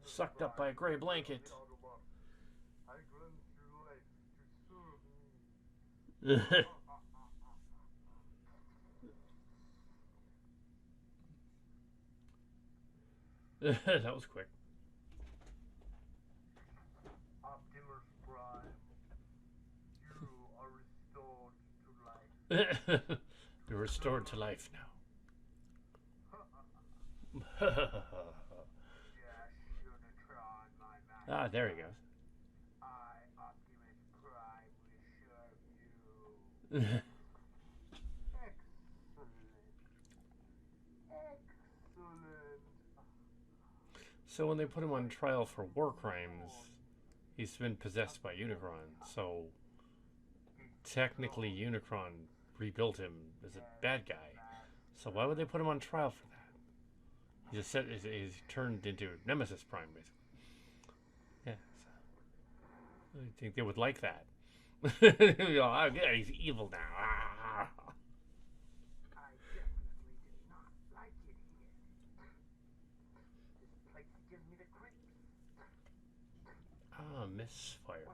Sucked up by a gray blanket. That was quick. Optimus Prime, you are restored to life. You're restored to life now. There he goes. I, Optimus Prime, will serve you. Excellent. So when they put him on trial for war crimes, he's been possessed by Unicron. So technically Unicron rebuilt him as a bad guy. So why would they put him on trial for that? He's turned into Nemesis Prime, basically. Yeah. So I think they would like that. Oh, yeah, he's evil now. I definitely did not like it here. This place gives me the creeps. Misfire.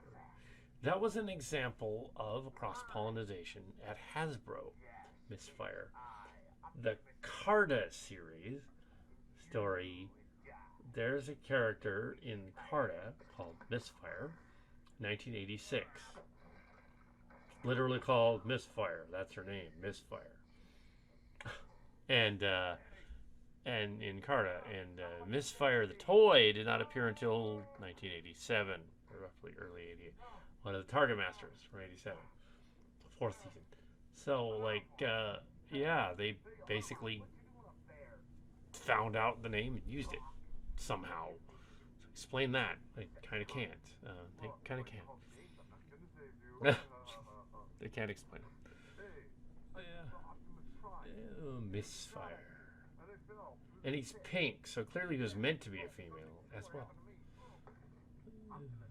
That was an example of cross-pollination at Hasbro. Misfire. The Carta series story, there's a character in Carta called Misfire, 1986. Literally called Misfire. That's her name, Misfire. And in Carta, and Misfire the toy did not appear until 1987, or roughly early 88. One of the Target Masters from 87, fourth season. So they basically found out the name and used it somehow. So explain that. They kind of can't. They kind of can't. They can't explain it. Yeah. Oh, misfire. And he's pink, so clearly he was meant to be a female as well.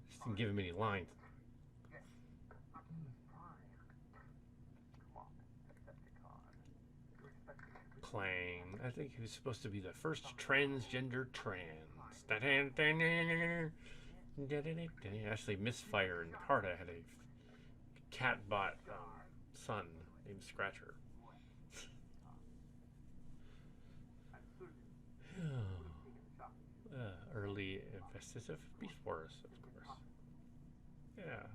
Just didn't give him any lines. Clang. I think he was supposed to be the first transgender trans. Actually, Misfire and Carta had a catbot son named Scratcher. Early investigative Beast Wars, of course. Yeah.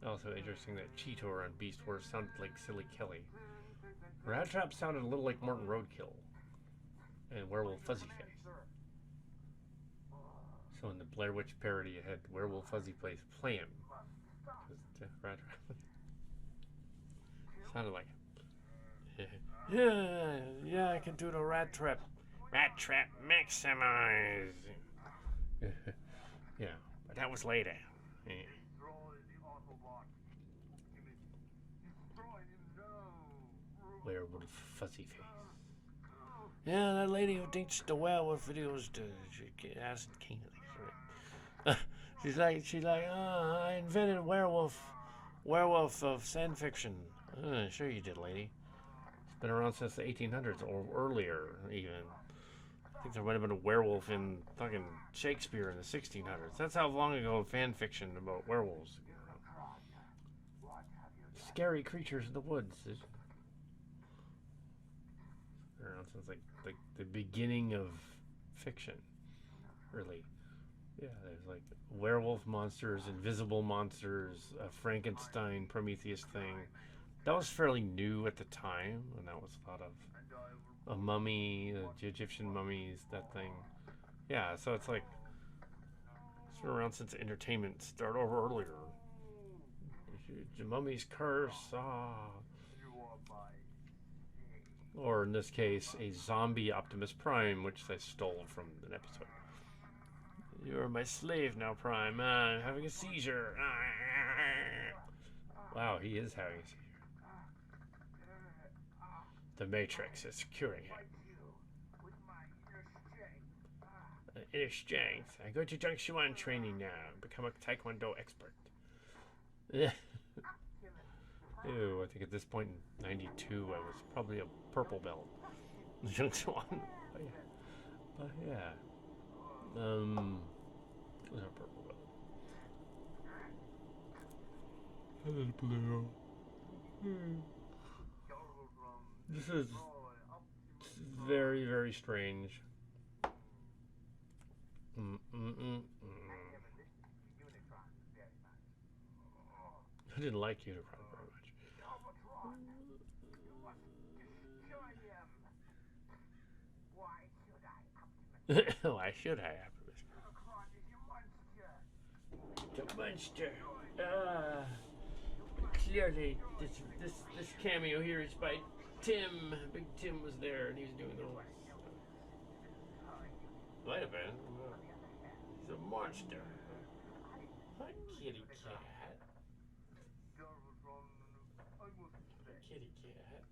Also interesting that Cheetor on Beast Wars sounded like Silly Kelly. Rat Trap sounded a little like Morton Roadkill and Werewolf Fuzzy Face. So in the Blair Witch parody, it had Werewolf Fuzzy Face play him. Rat Trap sounded like it. Yeah, I can do the Rat Trap. Rat Trap maximize. Yeah, but that was later. Yeah. Werewolf Fuzzy Face. Yeah, that lady who thinks the werewolf videos asked King. She's like, I invented werewolf of fan fiction. Sure you did, lady. It's been around since the 1800s or earlier, even. I think there might have been a werewolf in fucking Shakespeare in the 1600s. That's how long ago fan fiction about werewolves. Scary creatures in the woods. Around since like the beginning of fiction, really. Yeah, there's like werewolf monsters, invisible monsters, a Frankenstein, Prometheus thing. That was fairly new at the time, and that was thought of. A mummy, the Egyptian mummies, that thing. Yeah, so it's like it's been around since entertainment started over earlier. The mummy's curse, Or in this case, a zombie Optimus Prime, which they stole from an episode. You're my slave now, Prime. I'm having a seizure. Wow, he is having a seizure. The Matrix is curing him. Inner strength. I go to Jiangxuan training now. Become a Taekwondo expert. Ew, I think at this point in 92, I was probably a purple belt. Jiangxuan. But yeah. It was a purple belt. Blue. This is very, very strange. I didn't like Unicron very much. Why should I, Optimus? The monster. Clearly, this cameo here is by Tim. Big Tim was there, and he was doing the voice. Might have been. He's a monster. Hi, kitty cat. Kitty cat.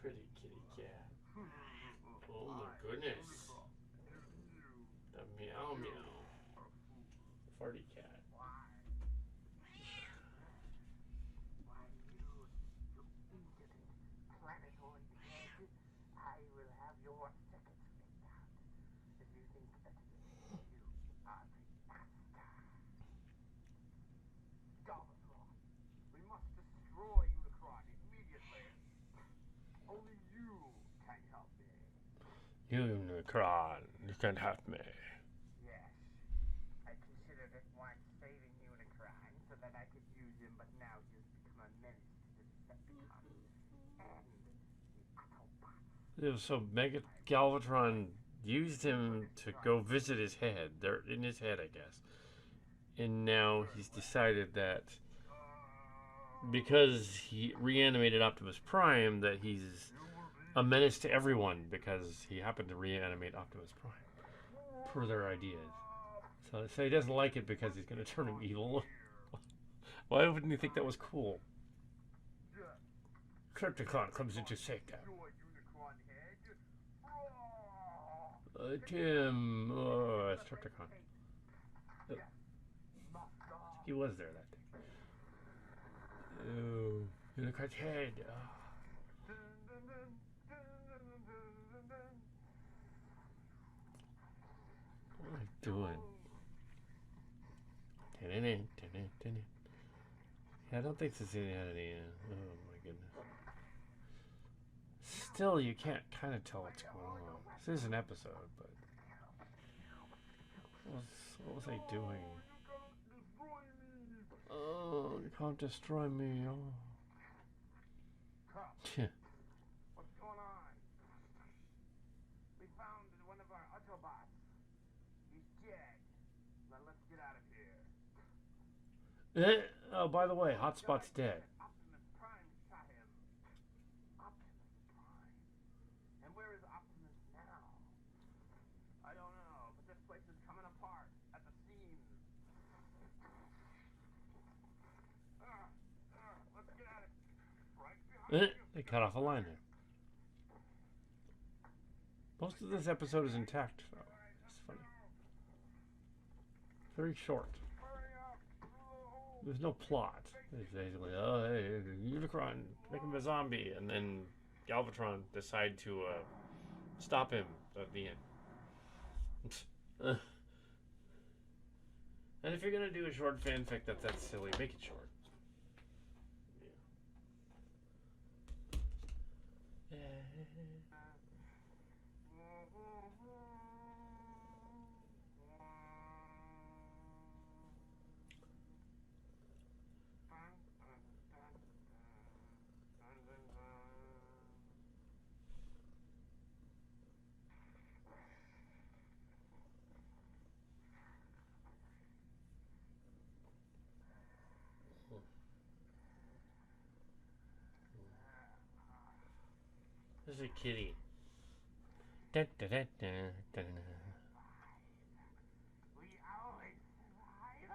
Pretty kitty cat. Oh my goodness. The meow meow. Farty cat. Unicron, you can help me. Yes. I considered it once saving Unicron so that I could use him, but now he has become a menace to the Decepticons and the Autobots. So Mega Galvatron used him to go visit his head. They're in his head, I guess. And now he's decided that because he reanimated Optimus Prime, that he's a menace to everyone because he happened to reanimate Optimus Prime per their ideas. So he doesn't like it because he's going to turn him evil. Why wouldn't you think that was cool? Decepticon comes in to save them. Tim. Oh, Decepticon. He was there that day. Oh, Unicron's head. Oh. What am I doing? Yeah, I don't think this had any. Oh my goodness. Still, you can't kind of tell what's going on. This is an episode, but what was I doing? Oh, you can't destroy me. Oh. What's going on? We found one of our Autobots. He's dead. Now let's get out of here. Oh, by the way, Hotspot's dead. Optimus Prime shot him. Optimus Prime. And where is Optimus now? I don't know, but this place is coming apart at the seams. Let's get at it. Right behind you. They cut off a line there. Most of this episode is intact, though. It's funny. Very short. There's no plot. It's basically, oh, hey, Unicron, make him a zombie, and then Galvatron decide to stop him at the end. And if you're gonna do a short fanfic that's silly, make it short. Yeah. There's a kitty. Dun, dun, dun, dun, dun. We always survive.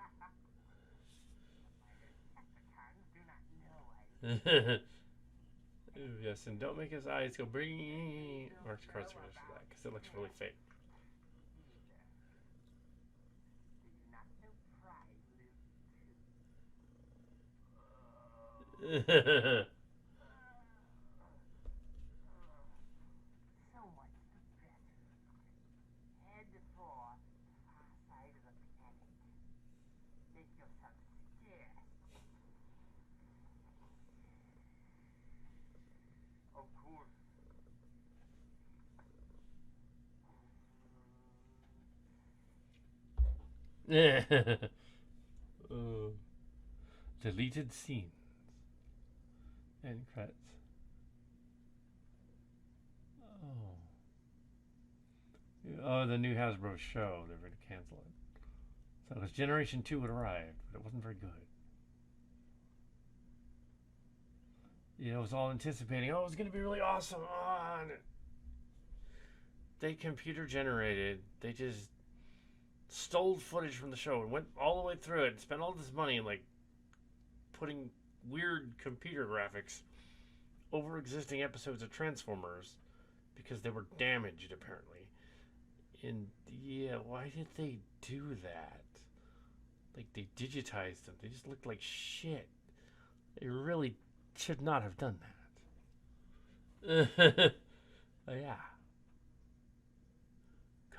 Decepticons do not know us. Ooh, yes, and don't make his eyes go bring. Mark's cards finish for that because it looks really fake. Do you not know Pride lives too? So much the better. Head for far side of the planet. Make yourself scarce. Of course. Oh. Deleted scenes and credits. Oh, the new Hasbro show. They're going to cancel it. So it was Generation 2 had arrived, but it wasn't very good. You know, it was all anticipating, oh, it's going to be really awesome. Oh, and they computer generated. They just stole footage from the show and went all the way through it and spent all this money like putting weird computer graphics over existing episodes of Transformers because they were damaged apparently. And yeah, why did they do that? Like, they digitized them. They just looked like shit. They really should not have done that. Oh, yeah.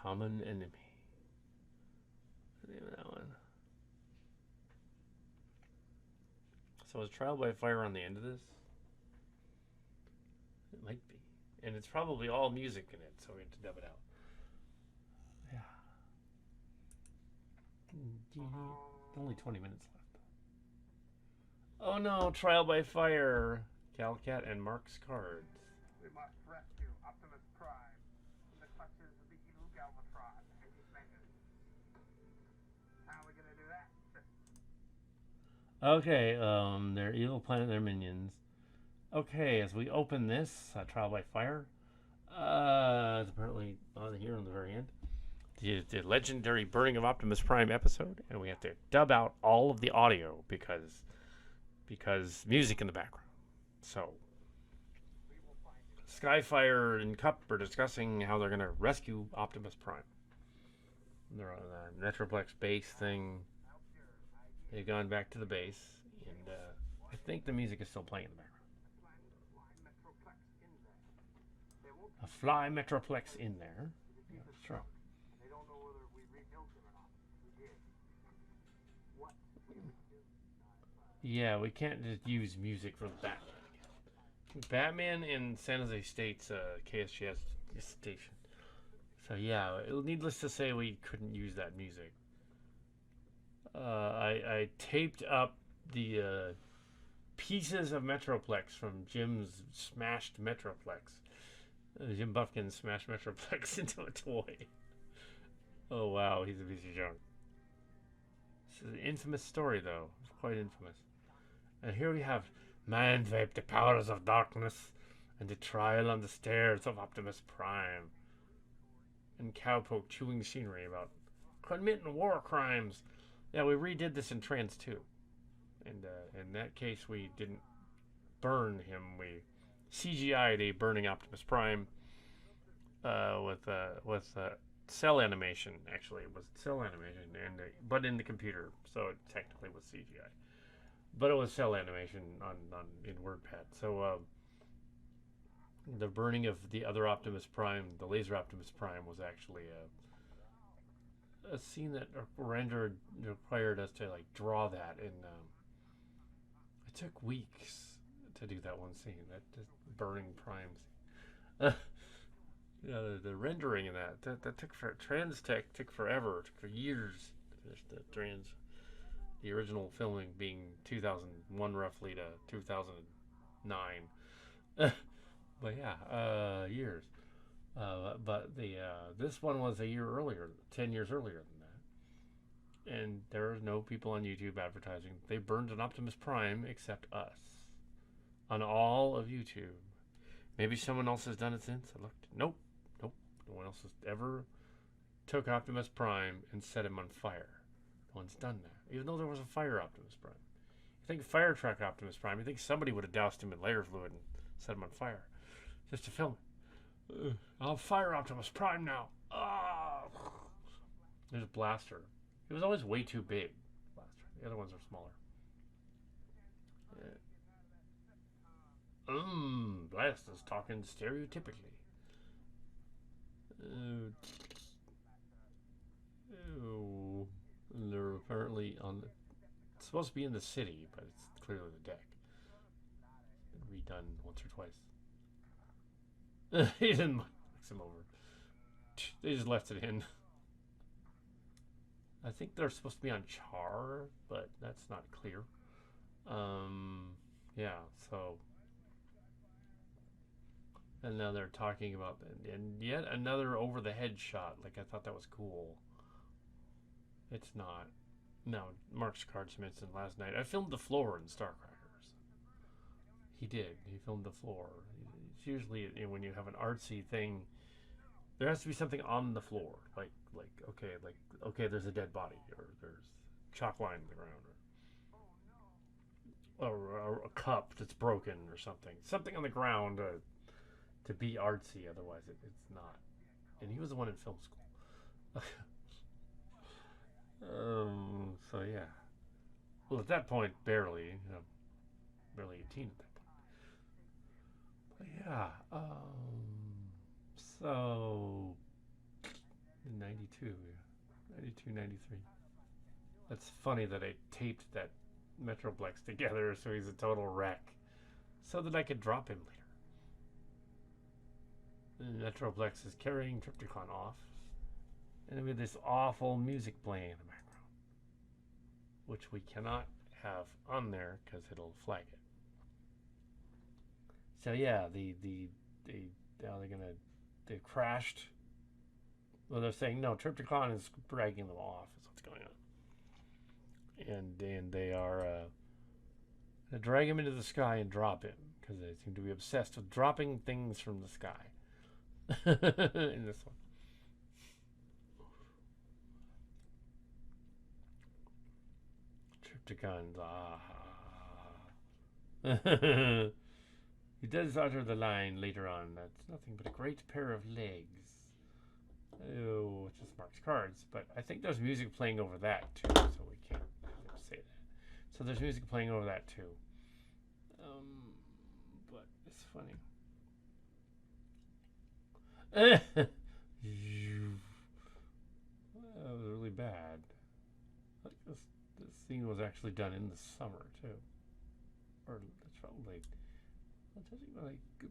Common Enemy. What's the name of that one? So is Trial by Fire on the end of this? It might be. And it's probably all music in it, so we have to dub it out. Yeah. Only 20 minutes left. Oh no, Trial by Fire. Calcat and Mark's cards. We must rescue Optimus Prime from the clutches of the evil Galvatron and his minions. How are we gonna do that? Okay, their evil planet, their minions. Okay, as we open this trial by fire, it's apparently on here on the very end. The legendary Burning of Optimus Prime episode, and we have to dub out all of the audio because music in the background. So Skyfire and Cup are discussing how they're going to rescue Optimus Prime. They're on the Metroplex base thing. They've gone back to the base, and I think the music is still playing in the background. A fly Metroplex in there. Yeah, sure. They don't know whether we rebuilt him or not. We did. What we do? Yeah, we can't just use music from Batman. Batman in San Jose State's KSGS station. So yeah, needless to say, we couldn't use that music. I taped up the pieces of Metroplex from Jim's smashed Metroplex. Jim Buffkin smashed Metroplex into a toy. Oh wow, he's a piece of junk. This is an infamous story, though. It's quite infamous. And here we have Mind Vape, the powers of darkness, and the trial on the stairs of Optimus Prime. And Cowpoke chewing scenery about committing war crimes. Yeah, we redid this in Trans 2. And in that case, we didn't burn him. We CGI'd a burning Optimus Prime with cell animation. Actually, it was cell animation, but in the computer, so it technically was CGI. But it was cell animation on in WordPad. So the burning of the other Optimus Prime, the laser Optimus Prime, was actually a scene that required us to like draw that, and it took weeks to do that one scene, that burning Prime scene. Yeah, the rendering in that took for Trans Tech took forever, took for years. The original filming being 2001 roughly to 2009. But yeah, years. But the this one was a year earlier, 10 years earlier than that. And there are no people on YouTube advertising. They burned an Optimus Prime except us on all of YouTube. Maybe someone else has done it since. I looked. Nope. No one else has ever took Optimus Prime and set him on fire. No one's done that. Even though there was a fire Optimus Prime. You think fire truck Optimus Prime, you think somebody would have doused him in layer fluid and set him on fire. Just to film it. I'll fire Optimus Prime now. There's a blaster. It was always way too big. Blaster. The other ones are smaller. Blast is talking stereotypically. They're apparently on the. It's supposed to be in the city, but it's clearly the deck. Been redone once or twice. He didn't mix them over. They just left it in. I think they're supposed to be on Char, but that's not clear. Yeah, so. And now they're talking about and yet another over the head shot. Like I thought that was cool. It's not. No, Mark's cards mentioned last night. I filmed the floor in Starcrackers. He did. He filmed the floor. It's usually when you have an artsy thing, there has to be something on the floor. Like okay, there's a dead body, or there's chalk line in the ground, or a cup that's broken, or something. Something on the ground. To be artsy, otherwise it's not. And he was the one in film school. So yeah. Well, at that point, barely 18 at that point. But yeah. So in 92, 92, 93. That's funny that I taped that Metroplex together so he's a total wreck, so that I could drop him later. Metroplex is carrying Triptychon off, and with this awful music playing in the background, which we cannot have on there because it'll flag it. So yeah, now they've crashed. Well, they're saying no, Triptychon is dragging them off. Is what's going on, and they are to drag him into the sky and drop him because they seem to be obsessed with dropping things from the sky in this one. Decepticons, He does utter the line later on, that's nothing but a great pair of legs. Oh, it just marks cards, but I think there's music playing over that too, so we can't say that. So there's music playing over that too. But it's funny. That was really bad. Like this scene was actually done in the summer too, or it felt like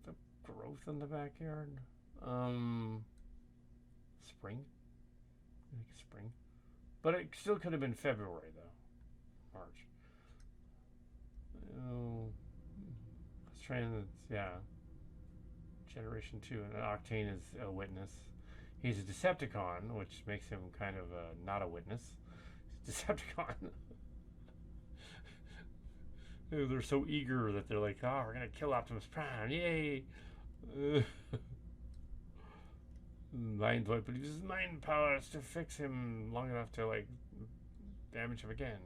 the growth in the backyard. Spring, I think spring, but it still could have been February though, March. Oh, let's try and Generation 2, and Octane is a witness. He's a Decepticon, which makes him kind of not a witness. He's a Decepticon. They're so eager that they're like, oh, we're going to kill Optimus Prime. Yay! Mind Void, but he uses mind powers to fix him long enough to, like, damage him again.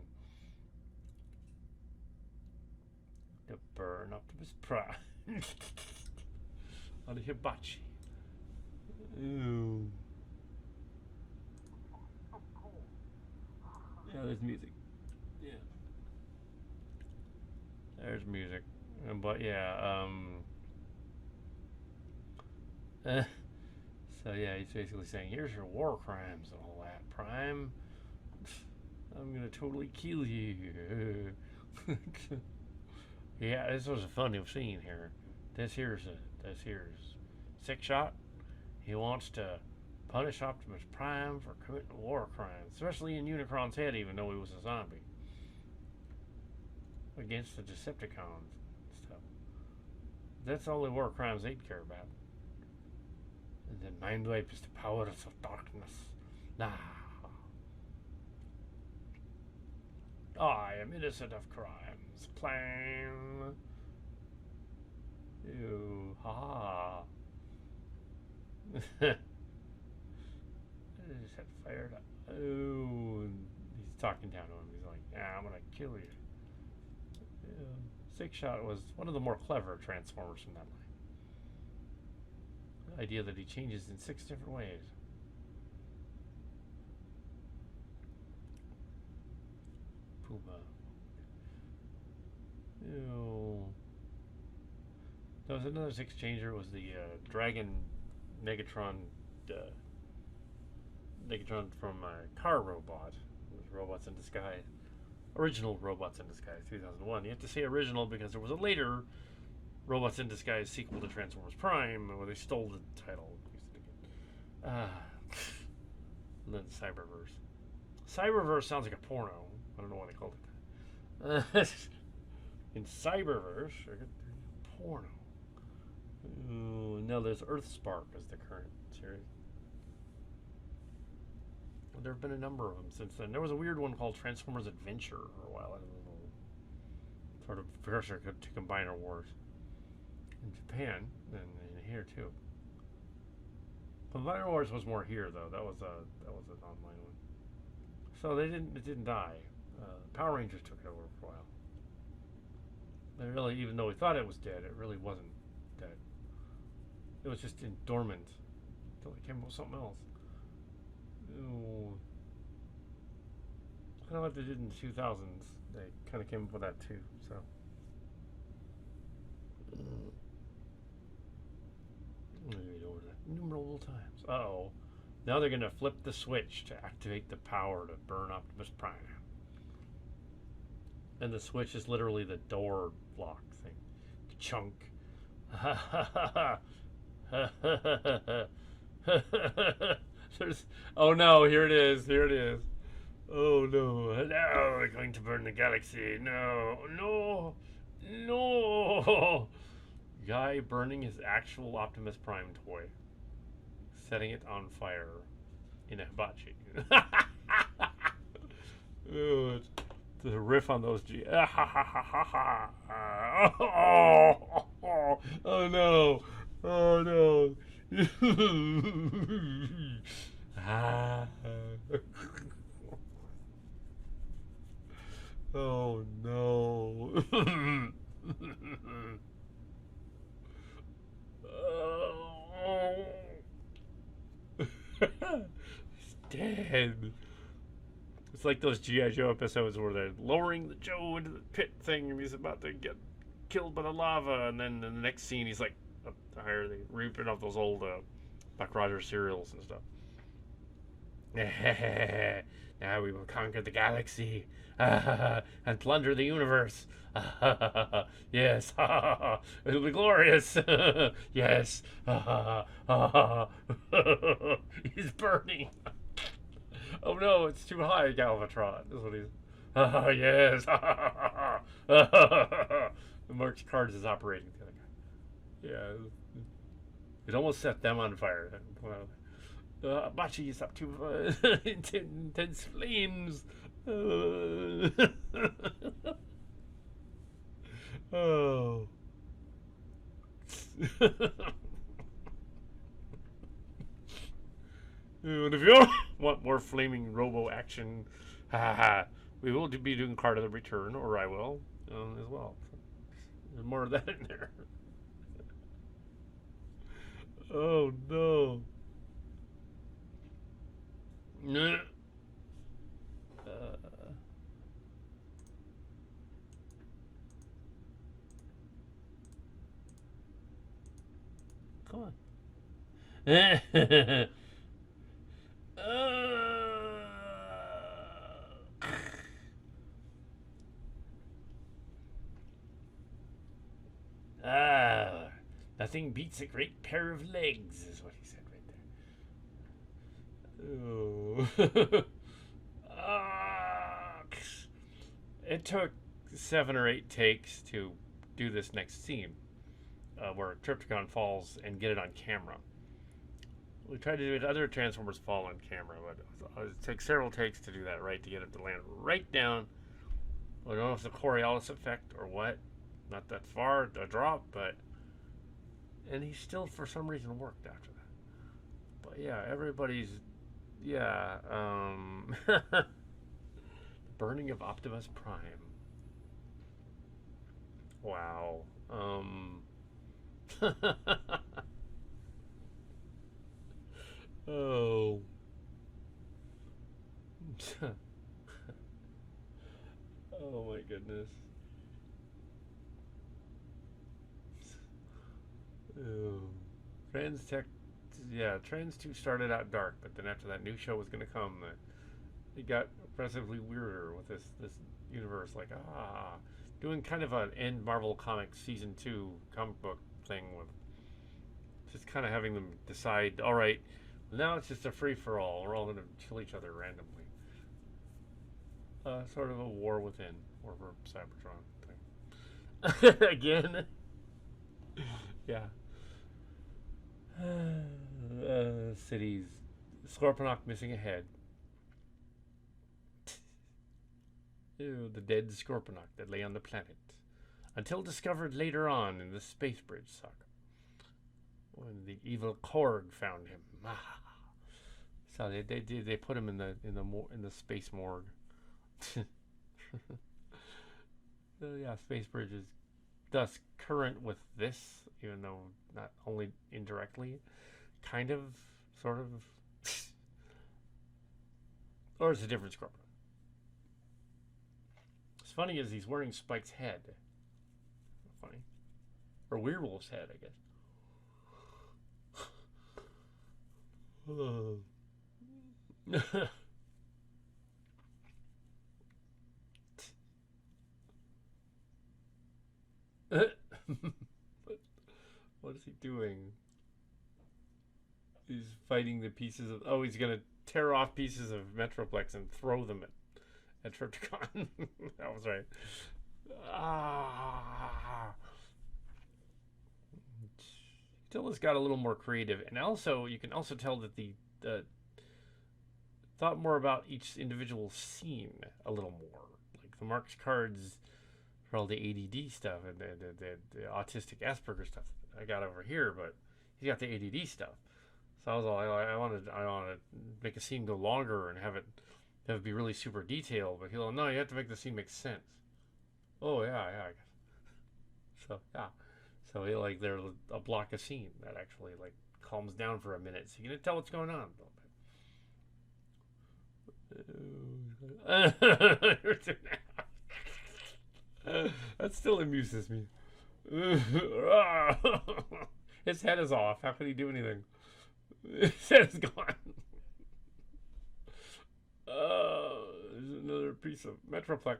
To burn Optimus Prime. On a hibachi. Ooh. Yeah, there's music. Yeah. There's music. But yeah, so yeah, he's basically saying, here's your war crimes and all that, Prime. I'm gonna totally kill you. Yeah, this was a funny scene here. This here's Six Shot. He wants to punish Optimus Prime for committing war crimes, especially in Unicron's head, even though he was a zombie. Against the Decepticons and stuff. That's the only war crimes they'd care about. And then Mind Wipe is the powers of darkness. Nah. I am innocent of crimes. Plan. Ew. Ha. I just had fired up. Oh. He's talking down to him. He's like, yeah, I'm gonna kill you. Six Shot was one of the more clever Transformers from that line. The idea that he changes in 6 different ways. Puma. Ew. There was another 6 changer. It was the Dragon Megatron. Megatron from Car Robot. It was Robots in Disguise. Original Robots in Disguise, 2001. You have to say original because there was a later Robots in Disguise sequel to Transformers Prime where they stole the title. And then Cyberverse. Cyberverse sounds like a porno. I don't know why they called it that. In Cyberverse, I got porno. Ooh, no, there's Earthspark as the current series. There have been a number of them since then. There was a weird one called Transformers Adventure for a while. I don't know. Sort of precursor to Combiner Wars in Japan and here too. Combiner Wars was more here though. That was an online one. So it didn't die. Power Rangers took it over for a while. But really, even though we thought it was dead, it really wasn't dead. It was just in dormant until it came up with something else. Ooh. Kind of like they did in the 2000s. They kind of came up with that too. So. I'm going to read over that numerable times. Uh-oh. Now they're going to flip the switch to activate the power to burn Optimus Prime. And the switch is literally the door lock thing. Chunk. Oh no, here it is. Oh no. Hello, we're going to burn the galaxy. No. Guy burning his actual Optimus Prime toy. Setting it on fire in a hibachi. Oh, the riff on those G. Oh no. Oh no. Ah. Oh no. Oh. He's dead. It's like those G.I. Joe episodes where they're lowering the Joe into the pit thing and he's about to get killed by the lava, and then in the next scene he's like up higher. They ripping off those old Buck Rogers cereals and stuff. Now we will conquer the galaxy and plunder the universe. Yes, it'll be glorious. Yes, he's burning. Oh no, it's too high, Galvatron. Is what he's. Yes. Mark's cards is operating the other guy. Yeah, it almost set them on fire. Bachi is up to intense flames. Oh. And if you want more flaming robo action, we will be doing Card of the Return, or I will as well. There's more of that in there. Oh no. Come on. Ah, nothing beats a great pair of legs, is what he said right there. Oh. Ah, it took 7 or 8 takes to do this next scene, where Tripticon falls and get it on camera. We tried to do it. Other Transformers fall on camera, but it takes several takes to do that right, to get it to land right down. I don't know if it's a Coriolis effect or what. Not that far a drop, but and he still for some reason worked after that. But yeah, everybody's the burning of Optimus Prime. Wow. Oh. Oh my goodness. Oh. Trans Tech, yeah, Trans 2 started out dark, but then after that new show was going to come, it got impressively weirder with this universe. Like, doing kind of an end Marvel Comics Season 2 comic book thing with just kind of having them decide, all right, now it's just a free-for-all. We're all going to kill each other randomly. Sort of a war within, over Cybertron thing. Again. Yeah. Cities. Scorponok missing a head. Ew, the dead Scorponok that lay on the planet. Until discovered later on in the Space Bridge saga, when the evil Korg found him. So they put him in the space morgue. So yeah, Space Bridge is thus current with this, even though not only indirectly, kind of, sort of, or it's a different Scorpion. What's funny is he's wearing Spike's head. Funny, or Werewolf's head, I guess. What is he doing? He's fighting the pieces of. Oh, he's gonna tear off pieces of Metroplex and throw them at Tripticon. That was right. Tilla's got a little more creative, and also you can also tell that the thought more about each individual scene a little more. Like the Mark's cards for all the ADD stuff and the autistic Asperger stuff I got over here, but he's got the ADD stuff. So I was all, I wanted to make a scene go longer and have it be really super detailed. But he's like, no, you have to make the scene make sense. Oh yeah, yeah. I guess. So yeah, so he like there's a block of scene that actually like calms down for a minute, so you can tell what's going on a little bit. That still amuses me. His head is off. How can he do anything? His head is gone. There's another piece of Metroplex.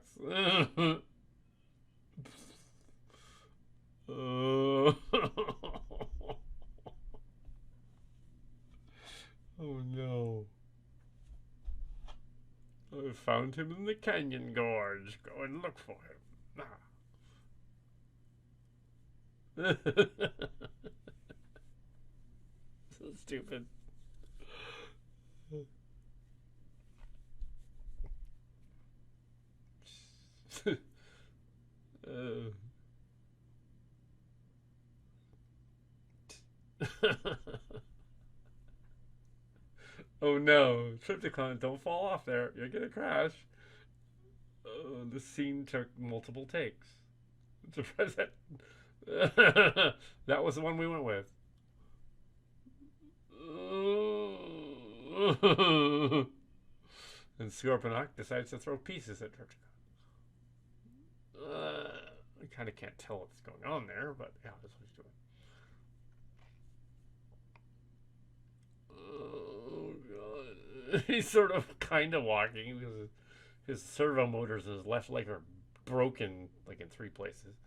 Oh no. I found him in the canyon gorge. Go and look for him. So stupid. Oh no, Triptychon, don't fall off there. You're gonna crash. The scene took multiple takes. That was the one we went with. And Scorponok decides to throw pieces at Triptychon. I kind of can't tell what's going on there, but yeah, that's what he's doing. Oh god. He's sort of kind of walking because his servo motors in his left leg are broken like in 3 places.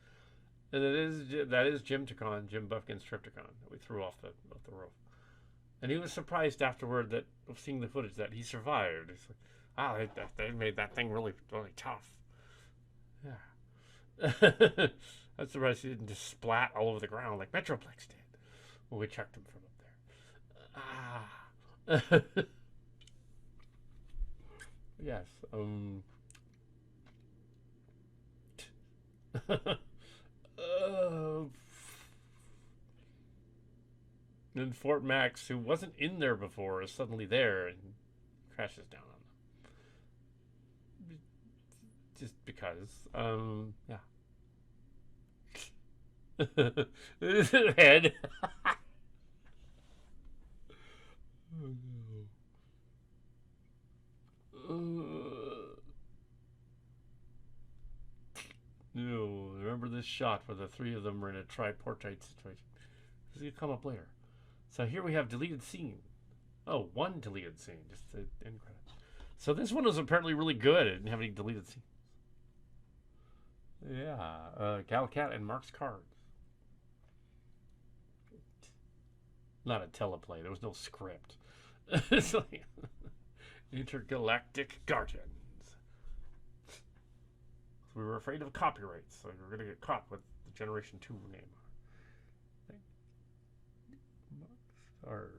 And that is Jim Buffkin's Triptychon that we threw off the roof. And he was surprised afterward that of seeing the footage that he survived. He's like, they made that thing really, really tough. Yeah. I'm surprised he didn't just splat all over the ground like Metroplex did when we checked him from up there. Yes. Then Fort Max, who wasn't in there before, is suddenly there and crashes down on them. Just because. Yeah. This is head. Oh no. No, remember this shot where the 3 of them are in a tripartite situation. This is going to come up later. So here we have deleted scene. Oh, 1 deleted scene, just the end credits. So this one was apparently really good. It didn't have any deleted scenes. Yeah, Galcat and Mark's cards. Not a teleplay. There was no script. It's like Intergalactic Guardians. We were afraid of copyrights, so we were going to get caught with the Generation 2 name. Or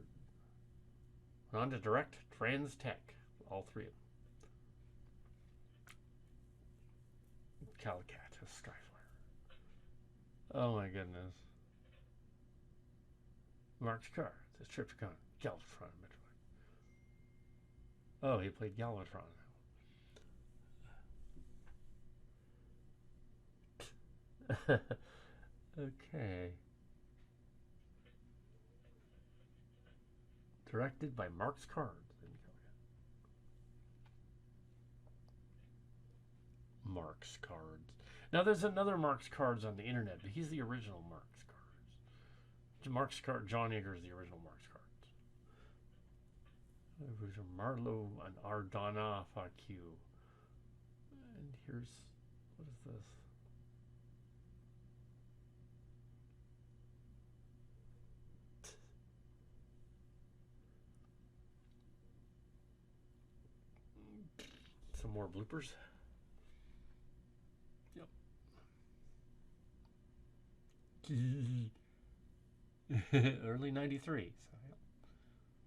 on to direct Trans Tech, all 3 of them. Calicat, a Skyflyer. Oh my goodness. Mark's car, the Triptychon, Galvatron, Metroid. Oh, he played Galvatron. Okay. Directed by Mark's Cards. Mark's Cards. Now there's another Mark's Cards on the internet, but he's the original Mark's Cards. Mark's Card. John Yeager is the original Mark's Cards. Original Marlowe and Ardana Facu. And here's what is this? Some more bloopers. Yep. Early '93. So